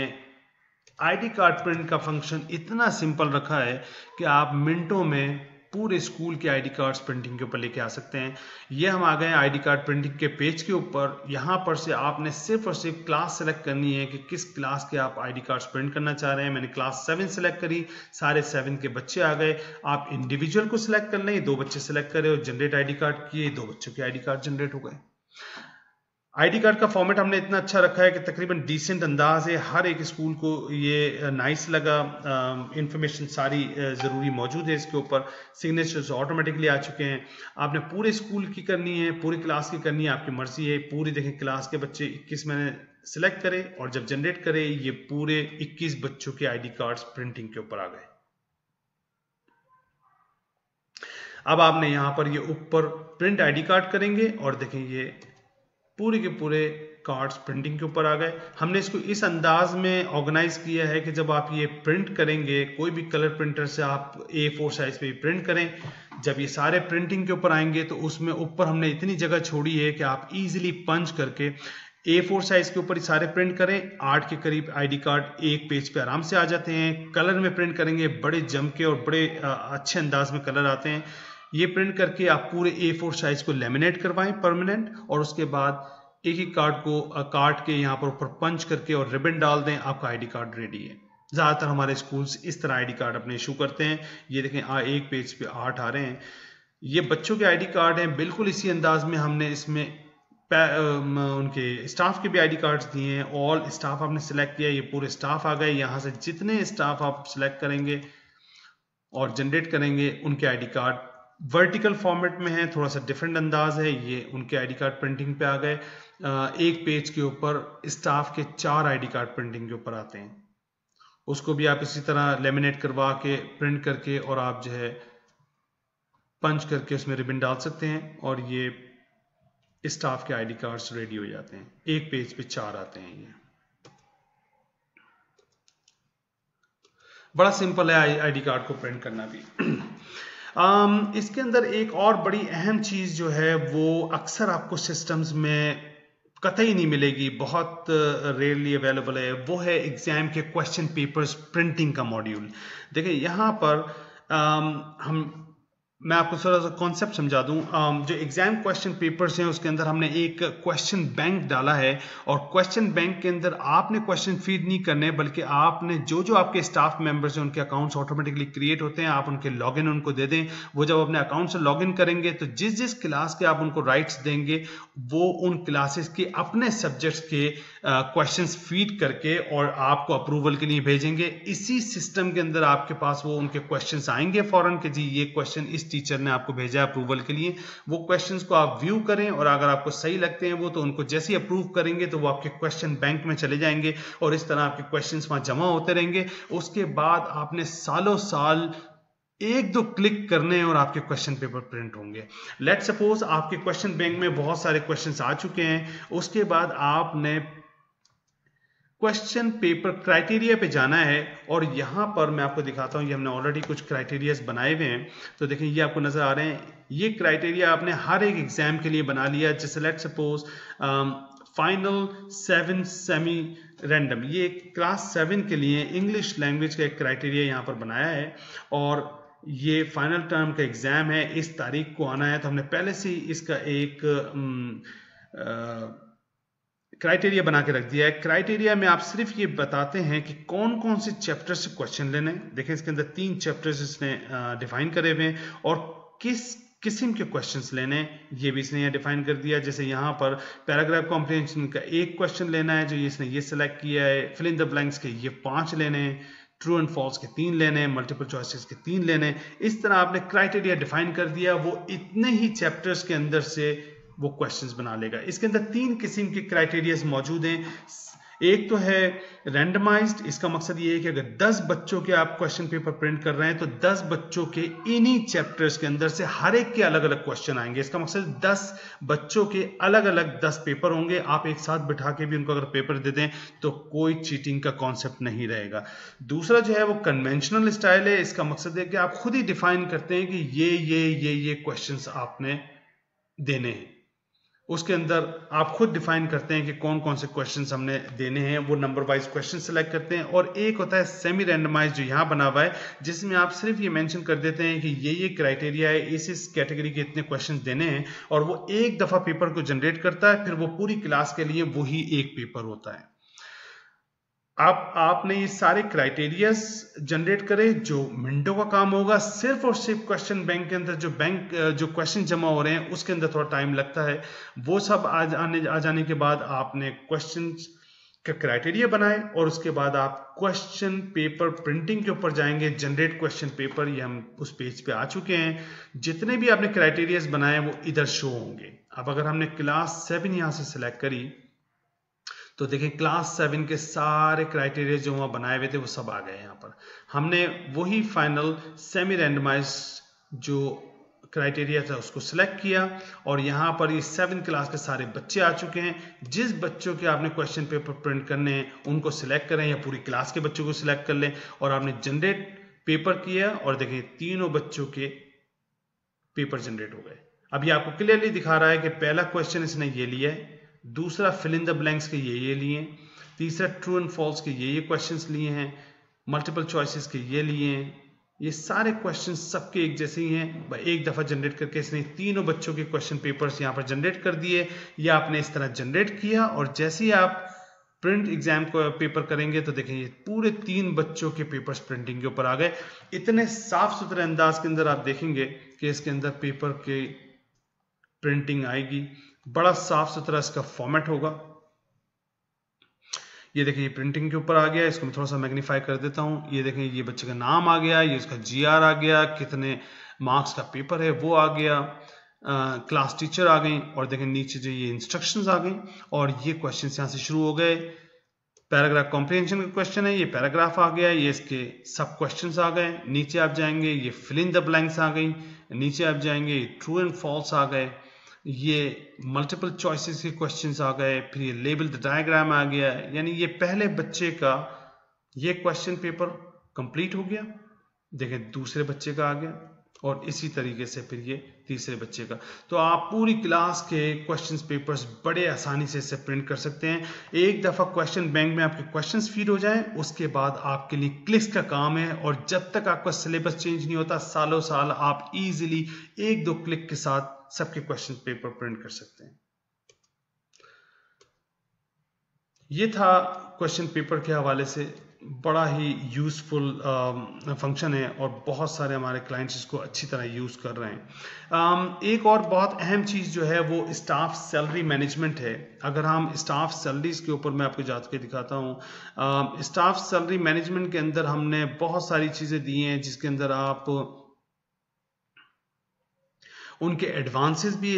Speaker 1: आईडी कार्ड प्रिंट का फंक्शन इतना सिंपल रखा है कि आप मिनटों में पूरे स्कूल के आईडी कार्ड्स प्रिंटिंग के ऊपर लेके आ सकते हैं। ये हम आ गए आईडी कार्ड प्रिंटिंग के पेज के ऊपर। यहाँ पर से आपने सिर्फ और सिर्फ क्लास सेलेक्ट करनी है कि किस क्लास के आप आईडी कार्ड्स प्रिंट करना चाह रहे हैं। मैंने क्लास 7 सेलेक्ट करी, सारे 7 के बच्चे आ गए। आप इंडिविजुअल को सिलेक्ट कर लें, 2 बच्चे सेलेक्ट करे और जनरेट आईडी कार्ड किए, 2 बच्चों के आईडी कार्ड जनरेट हो गए। आईडी कार्ड का फॉर्मेट हमने इतना अच्छा रखा है कि तकरीबन डिसेंट अंदाज है, हर एक स्कूल को ये नाइस लगा। इंफॉर्मेशन सारी ज़रूरी मौजूद है इसके ऊपर। सिग्नेचर्स ऑटोमेटिकली आ चुके हैं। आपने पूरे स्कूल की करनी है, पूरी क्लास की करनी है, आपकी मर्जी है। पूरी देखें क्लास के बच्चे 21 मैंने सिलेक्ट करे और जब जनरेट करे ये पूरे 21 बच्चों के आईडी कार्ड्स प्रिंटिंग के ऊपर आ गए। अब आपने यहाँ पर ये ऊपर प्रिंट आईडी कार्ड करेंगे और देखें ये पूरे के पूरे कार्ड्स प्रिंटिंग के ऊपर आ गए। हमने इसको इस अंदाज में ऑर्गेनाइज किया है कि जब आप ये प्रिंट करेंगे, कोई भी कलर प्रिंटर से आप A4 साइज पे प्रिंट करें, जब ये सारे प्रिंटिंग के ऊपर आएंगे तो उसमें ऊपर हमने इतनी जगह छोड़ी है कि आप इजीली पंच करके A4 साइज के ऊपर सारे प्रिंट करें। 8 के करीब आईडी कार्ड एक पेज पे आराम से आ जाते हैं। कलर में प्रिंट करेंगे, बड़े जम के और बड़े अच्छे अंदाज में कलर आते हैं। ये प्रिंट करके आप पूरे A4 साइज को लेमिनेट करवाएं परमानेंट, और उसके बाद एक एक कार्ड को काट के यहाँ पर ऊपर पंच करके और रिबन डाल दें, आपका आईडी कार्ड रेडी है। ज़्यादातर हमारे स्कूल्स इस तरह आईडी कार्ड अपने इशू करते हैं। ये देखें एक पेज पे 8 आ रहे हैं। ये बच्चों के आईडी कार्ड हैं, बिल्कुल इसी अंदाज में हमने इसमें उनके स्टाफ के भी आईडी कार्ड्स दिए हैं। ऑल स्टाफ आपने सिलेक्ट किया, ये पूरे स्टाफ आ गए। यहाँ से जितने स्टाफ आप सिलेक्ट करेंगे और जनरेट करेंगे उनके आईडी कार्ड वर्टिकल फॉर्मेट में है, थोड़ा सा डिफरेंट अंदाज है। ये उनके आईडी कार्ड प्रिंटिंग पे आ गए। एक पेज के ऊपर स्टाफ के 4 आईडी कार्ड प्रिंटिंग के ऊपर आते हैं। उसको भी आप इसी तरह लेमिनेट करवा के प्रिंट करके और आप जो है पंच करके उसमें रिबन डाल सकते हैं, और ये स्टाफ के आईडी कार्ड्स रेडी हो जाते हैं। एक पेज पे 4 आते हैं। ये बड़ा सिंपल है आईडी कार्ड को प्रिंट करना भी। इसके अंदर एक और बड़ी अहम चीज जो है वो अक्सर आपको सिस्टम्स में कतई नहीं मिलेगी, बहुत रेयरली अवेलेबल है, वो है एग्जाम के क्वेश्चन पेपर्स प्रिंटिंग का मॉड्यूल। देखिए यहाँ पर मैं आपको थोड़ा सा कॉन्सेप्ट समझा दूं। जो एग्जाम क्वेश्चन पेपर्स हैं उसके अंदर हमने एक क्वेश्चन बैंक डाला है, और क्वेश्चन बैंक के अंदर आपने क्वेश्चन फीड नहीं करने, बल्कि आपने जो जो आपके स्टाफ मेंबर्स हैं उनके अकाउंट्स ऑटोमेटिकली क्रिएट होते हैं, आप उनके लॉगिन उनको दे दें। वो जब अपने अकाउंट से लॉगिन करेंगे तो जिस जिस क्लास के आप उनको राइट्स देंगे वो उन क्लासेस के अपने सब्जेक्ट्स के क्वेश्चंस फीड करके और आपको अप्रूवल के लिए भेजेंगे। इसी सिस्टम के अंदर आपके पास वो उनके क्वेश्चंस आएंगे फौरन कि जी ये क्वेश्चन इस टीचर ने आपको भेजा है अप्रूवल के लिए। वो क्वेश्चंस को आप व्यू करें, और अगर आपको सही लगते हैं वो तो उनको जैसे ही अप्रूव करेंगे तो वो आपके क्वेश्चन बैंक में चले जाएंगे, और इस तरह आपके क्वेश्चंस वहां जमा होते रहेंगे। उसके बाद आपने सालों साल 1-2 क्लिक करने और आपके क्वेश्चन पेपर प्रिंट होंगे। लेट सपोज आपके क्वेश्चन बैंक में बहुत सारे क्वेश्चंस आ चुके हैं, उसके बाद आपने क्वेश्चन पेपर क्राइटेरिया पे जाना है, और यहां पर मैं आपको दिखाता हूं, ये हमने ऑलरेडी कुछ क्राइटेरियाज बनाए हुए हैं। तो देखें ये आपको नजर आ रहे हैं, ये क्राइटेरिया आपने हर एक एग्जाम के लिए बना लिया। जैसे let suppose final 7 semi random, ये क्लास 7 के लिए इंग्लिश लैंग्वेज का एक क्राइटेरिया यहां पर बनाया है, और ये फाइनल टर्म का एग्जाम है, इस तारीख को आना है। तो हमने पहले से इसका एक क्राइटेरिया बना के रख दिया है। क्राइटेरिया में आप सिर्फ ये बताते हैं कि कौन कौन से चैप्टर से क्वेश्चन लेने हैं। देखें इसके अंदर 3 चैप्टर्स इसने डिफाइन करे हुए हैं, और किस किस्म के क्वेश्चंस लेने ये भी इसने डिफाइन कर दिया। जैसे यहाँ पर पैराग्राफ कॉम्प्रिहेंशन का एक क्वेश्चन लेना है, जो इसने ये सिलेक्ट किया है। फिल इन द ब्लैंक्स के ये 5 लेने हैं, ट्रू एंड फॉल्स के 3 लेने हैं, मल्टीपल चॉइसेस के 3 लेने हैं। इस तरह आपने क्राइटेरिया डिफाइन कर दिया, वो इतने ही चैप्टर्स के अंदर से वो क्वेश्चंस बना लेगा। इसके अंदर 3 किस्म के क्राइटेरियाज मौजूद हैं। एक तो है रैंडमाइज्ड, इसका मकसद ये है कि अगर 10 बच्चों के आप क्वेश्चन पेपर प्रिंट कर रहे हैं तो 10 बच्चों के इन्हीं चैप्टर्स के अंदर से हर एक के अलग अलग क्वेश्चन आएंगे। इसका मकसद 10 बच्चों के अलग अलग 10 पेपर होंगे। आप एक साथ बिठा के भी उनको अगर पेपर दे दें तो कोई चीटिंग का कॉन्सेप्ट नहीं रहेगा। दूसरा जो है वो कन्वेंशनल स्टाइल है। इसका मकसद है कि आप खुद ही डिफाइन करते हैं कि ये क्वेश्चंस आपने देने हैं। उसके अंदर आप खुद डिफाइन करते हैं कि कौन कौन से क्वेश्चंस हमने देने हैं, वो नंबर वाइज क्वेश्चन सेलेक्ट करते हैं। और एक होता है सेमी रैंडमाइज जो यहाँ बना हुआ है, जिसमें आप सिर्फ ये मेंशन कर देते हैं कि ये क्राइटेरिया है, इस कैटेगरी के इतने क्वेश्चंस देने हैं, और वो एक दफा पेपर को जनरेट करता है, फिर वो पूरी क्लास के लिए वही एक पेपर होता है। आपने ये सारे क्राइटेरियाज जनरेट करें, जो मिनटों का काम होगा। सिर्फ और सिर्फ क्वेश्चन बैंक के अंदर जो क्वेश्चन जमा हो रहे हैं उसके अंदर थोड़ा टाइम लगता है। वो सब आ जाने के बाद आपने क्वेश्चन का क्राइटेरिया बनाए, और उसके बाद आप क्वेश्चन पेपर प्रिंटिंग के ऊपर जाएंगे। जनरेट क्वेश्चन पेपर, ये हम उस पेज पे आ चुके हैं। जितने भी आपने क्राइटेरियाज बनाए वो इधर शो होंगे। अब अगर हमने क्लास 7 यहां से सिलेक्ट करी तो देखें क्लास 7 के सारे क्राइटेरिया जो वहां बनाए हुए थे वो सब आ गए। यहाँ पर हमने वही फाइनल सेमी रैंडमाइज जो क्राइटेरिया था उसको सिलेक्ट किया, और यहाँ पर ये 7 क्लास के सारे बच्चे आ चुके हैं। जिस बच्चों के आपने क्वेश्चन पेपर प्रिंट करने हैं उनको सिलेक्ट करें, या पूरी क्लास के बच्चों को सिलेक्ट कर लें, और आपने जनरेट पेपर किया, और देखें तीनों बच्चों के पेपर जनरेट हो गए। अब ये आपको क्लियरली दिखा रहा है कि पहला क्वेश्चन इसने ये लिया है, दूसरा फिल इन द ब्लैंक्स के ये लिए, तीसरा ट्रू एंड फॉल्स के ये क्वेश्चंस लिए हैं, मल्टीपल चॉइसेस के ये लिए हैं। ये सारे क्वेश्चंस सबके एक जैसे ही हैं। एक दफ़ा जनरेट करके इसने तीनों बच्चों के क्वेश्चन पेपर्स यहाँ पर जनरेट कर दिए, या आपने इस तरह जनरेट किया और जैसे ही आप प्रिंट एग्जाम को पेपर करेंगे तो देखें ये पूरे 3 बच्चों के पेपर्स प्रिंटिंग के ऊपर आ गए। इतने साफ सुथरे अंदाज के अंदर आप देखेंगे कि इसके अंदर पेपर के प्रिंटिंग आएगी, बड़ा साफ सुथरा इसका फॉर्मेट होगा। ये देखिए ये प्रिंटिंग के ऊपर आ गया, इसको मैं थोड़ा सा मैग्नीफाई कर देता हूँ। ये देखें ये बच्चे का नाम आ गया, ये उसका GR आ गया, कितने मार्क्स का पेपर है वो आ गया, क्लास टीचर आ गई, और देखें नीचे जो ये इंस्ट्रक्शंस आ गई और ये क्वेश्चन यहाँ से शुरू हो गए। पैराग्राफ कॉम्प्रिहेंशन का क्वेश्चन है, ये पैराग्राफ आ गया, ये इसके सब क्वेश्चंस आ गए। नीचे आप जाएंगे ये फिल इन द ब्लैंक्स आ गई, नीचे आप जाएंगे ट्रू एंड फॉल्स आ गए, ये मल्टीपल चॉइसेस के क्वेश्चंस आ गए, फिर ये लेबल द डायग्राम आ गया। यानी ये पहले बच्चे का ये क्वेश्चन पेपर कंप्लीट हो गया। देखें दूसरे बच्चे का आ गया और इसी तरीके से फिर ये तीसरे बच्चे का। तो आप पूरी क्लास के क्वेश्चंस पेपर्स बड़े आसानी से इससे प्रिंट कर सकते हैं। एक दफ़ा क्वेश्चन बैंक में आपके क्वेश्चंस फीड हो जाएं, उसके बाद आपके लिए क्लिक्स का काम है, और जब तक आपका सिलेबस चेंज नहीं होता सालों साल आप इजीली 1-2 क्लिक के साथ सबके क्वेश्चन पेपर प्रिंट कर सकते हैं। ये था क्वेश्चन पेपर के हवाले से, बड़ा ही यूज़फुल फंक्शन है और बहुत सारे हमारे क्लाइंट्स इसको अच्छी तरह यूज़ कर रहे हैं। एक और बहुत अहम चीज़ जो है वो स्टाफ सैलरी मैनेजमेंट है। अगर हम स्टाफ सैलरीज के ऊपर मैं आपको जात के दिखाता हूँ, स्टाफ सैलरी मैनेजमेंट के अंदर हमने बहुत सारी चीज़ें दी हैं जिसके अंदर आप उनके एडवांसेस भी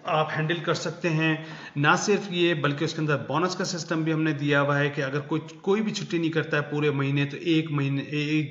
Speaker 1: आप हैंडल कर सकते हैं। ना सिर्फ ये बल्कि उसके अंदर बोनस का सिस्टम भी हमने दिया हुआ है कि अगर कोई भी छुट्टी नहीं करता है पूरे महीने तो एक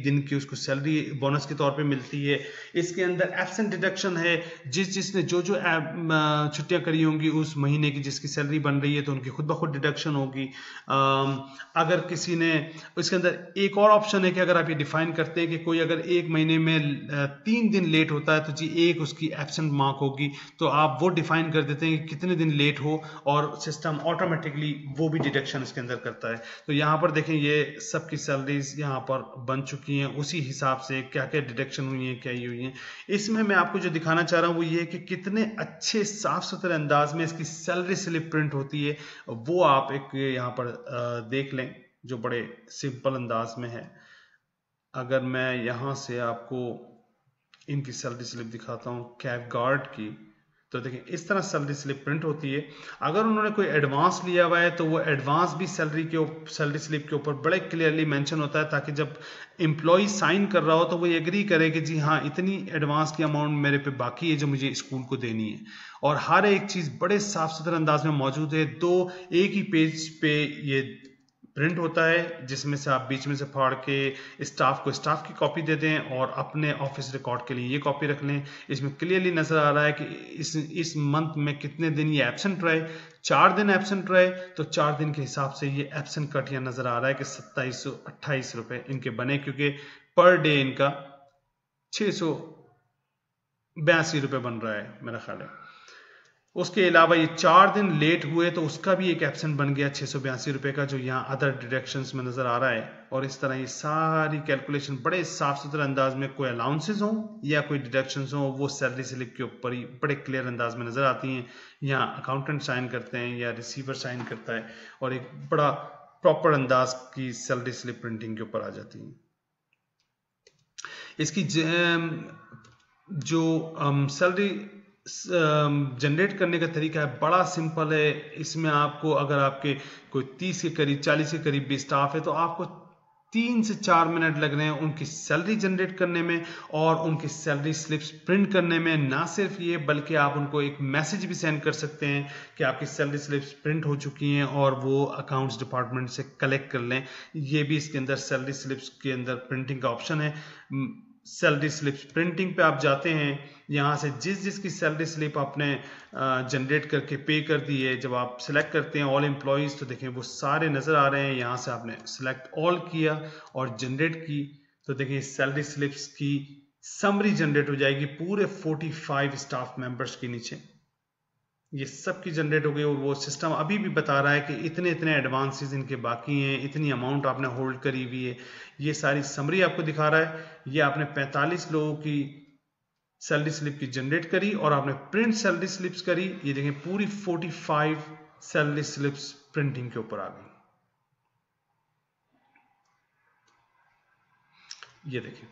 Speaker 1: दिन की उसको सैलरी बोनस के तौर पे मिलती है। इसके अंदर एब्सेंट डिडक्शन है, जिसने जो छुट्टियां करी होंगी उस महीने की जिसकी सैलरी बन रही है तो उनकी खुद ब खुद डिडक्शन होगी। अगर किसी ने, इसके अंदर एक और ऑप्शन है कि अगर आप ये डिफाइन करते हैं कि कोई अगर एक महीने में 3 दिन लेट होता है तो जी एक उसकी एब्सेंट मार्क होगी, तो आप वो डिफाइन कर देते हैं कि कितने दिन लेट हो और सिस्टम ऑटोमेटिकली वो भी डिडक्शन इसके अंदर करता है। तो यहाँ पर देखें ये सबकी सैलरीज यहाँ पर बन चुकी हैं, उसी हिसाब से क्या क्या डिडक्शन हुई हैं, क्या हुई हैं। इसमें मैं आपको जो दिखाना चाह रहा हूँ वो ये कि कितने अच्छे साफ सुथरे अंदाज में इसकी सैलरी स्लिप प्रिंट होती है, वो आप एक यहाँ पर देख लें जो बड़े सिंपल अंदाज में है। अगर मैं यहाँ से आपको इनकी सैलरी स्लिप दिखाता हूँ कैफ गार्ड की, तो देखिए इस तरह सैलरी स्लिप प्रिंट होती है। अगर उन्होंने कोई एडवांस लिया हुआ है तो वो एडवांस भी सैलरी स्लिप के ऊपर बड़े क्लियरली मेंशन होता है, ताकि जब एम्प्लॉय साइन कर रहा हो तो वो एग्री करे कि जी हाँ इतनी एडवांस की अमाउंट मेरे पे बाकी है जो मुझे स्कूल को देनी है। और हर एक चीज़ बड़े साफ सुथरे अंदाज में मौजूद है। एक ही पेज पे ये प्रिंट होता है जिसमें से आप बीच में से फाड़ के स्टाफ को स्टाफ की कॉपी दे दें और अपने ऑफिस रिकॉर्ड के लिए ये कॉपी रख लें। इसमें क्लियरली नजर आ रहा है कि इस मंथ में कितने दिन ये एब्सेंट रहे। 4 दिन एब्सेंट रहे तो 4 दिन के हिसाब से ये एब्सेंट कट यहाँ नजर आ रहा है कि 2728 रुपए इनके बने, क्योंकि पर डे इनका 682 रुपए बन रहा है मेरा ख्याल है। उसके अलावा ये 4 दिन लेट हुए तो उसका भी एक एब्सेंट बन गया 682 रुपए का, जो यहाँ अदर डिडक्शंस में नजर आ रहा है। और इस तरह ये सारी कैलकुलेशन बड़े साफ सुथरे अंदाज में, कोई अलाउंसेस हो या कोई डिडक्शंस हो वो सैलरी स्लिप के ऊपर ही बड़े क्लियर अंदाज में नजर आती हैं। यहाँ अकाउंटेंट साइन करते हैं या रिसीवर साइन करता है और एक बड़ा प्रॉपर अंदाज की सैलरी स्लिप प्रिंटिंग के ऊपर आ जाती है। इसकी जो सैलरी जनरेट करने का तरीका है बड़ा सिंपल है। इसमें आपको अगर आपके कोई 30 के करीब 40 के करीब भी स्टाफ है तो आपको 3 से 4 मिनट लग रहे हैं उनकी सैलरी जनरेट करने में और उनकी सैलरी स्लिप्स प्रिंट करने में। ना सिर्फ ये बल्कि आप उनको एक मैसेज भी सेंड कर सकते हैं कि आपकी सैलरी स्लिप्स प्रिंट हो चुकी हैं और वो अकाउंट्स डिपार्टमेंट से कलेक्ट कर लें। ये भी इसके अंदर सैलरी स्लिप्स के अंदर प्रिंटिंग का ऑप्शन है। सैलरी स्लिप्स प्रिंटिंग पे आप जाते हैं, यहाँ से जिसकी सैलरी स्लिप आपने जनरेट करके पे कर दी है, जब आप सिलेक्ट करते हैं ऑल एम्प्लॉयज़ तो देखें वो सारे नज़र आ रहे हैं। यहाँ से आपने सिलेक्ट ऑल किया और जनरेट की तो देखिए सैलरी स्लिप्स की समरी जनरेट हो जाएगी पूरे 45 स्टाफ मेंबर्स के नीचे। ये सब की जनरेट हो गई और वो सिस्टम अभी भी बता रहा है कि इतने इतने एडवांसेस इनके बाकी हैं, इतनी अमाउंट आपने होल्ड करी हुई है। ये सारी समरी आपको दिखा रहा है। ये आपने 45 लोगों की सैलरी स्लिप की जनरेट करी और आपने प्रिंट सैलरी स्लिप्स करी। ये देखें पूरी 45 सैलरी स्लिप्स प्रिंटिंग के ऊपर आ गई। ये देखें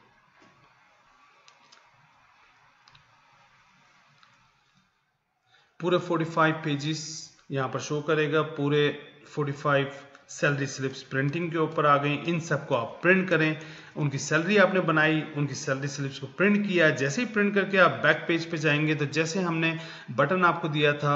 Speaker 1: पूरे 45 पेजेस यहाँ पर शो करेगा। पूरे 45 सैलरी स्लिप्स प्रिंटिंग के ऊपर आ गई। इन सबको आप प्रिंट करें। उनकी सैलरी आपने बनाई, उनकी सैलरी स्लिप्स को प्रिंट किया। जैसे ही प्रिंट करके आप बैक पेज पे जाएंगे तो जैसे हमने बटन आपको दिया था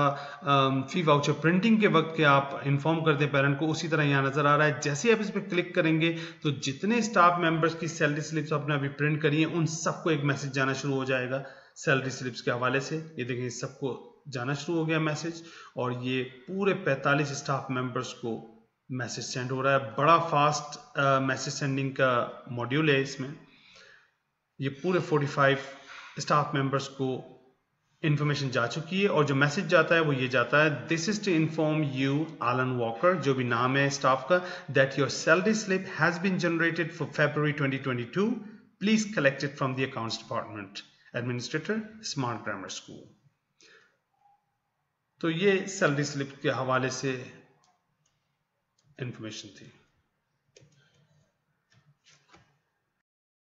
Speaker 1: फी वाउचर प्रिंटिंग के वक्त के आप इन्फॉर्म कर दें पेरेंट को, उसी तरह यहाँ नजर आ रहा है। जैसे ही आप इस पर क्लिक करेंगे तो जितने स्टाफ मेंबर्स की सैलरी स्लिप्स आपने अभी प्रिंट करी है उन सबको एक मैसेज जाना शुरू हो जाएगा सैलरी स्लिप्स के हवाले से। ये देखिए सबको जाना शुरू हो गया मैसेज और ये पूरे 45 स्टाफ मेंबर्स को मैसेज सेंड हो रहा है। बड़ा फास्ट मैसेज सेंडिंग का मॉड्यूल है इसमें। ये पूरे 45 स्टाफ मेंबर्स को इंफॉर्मेशन जा चुकी है और जो मैसेज जाता है वो ये जाता है, this is to inform you Alan Walker, जो भी नाम है स्टाफ का, that your salary slip has been generated for February 2022, please collect it from the accounts department, administrator, smart grammar school. तो ये सैलरी स्लिप के हवाले से इंफॉर्मेशन थी।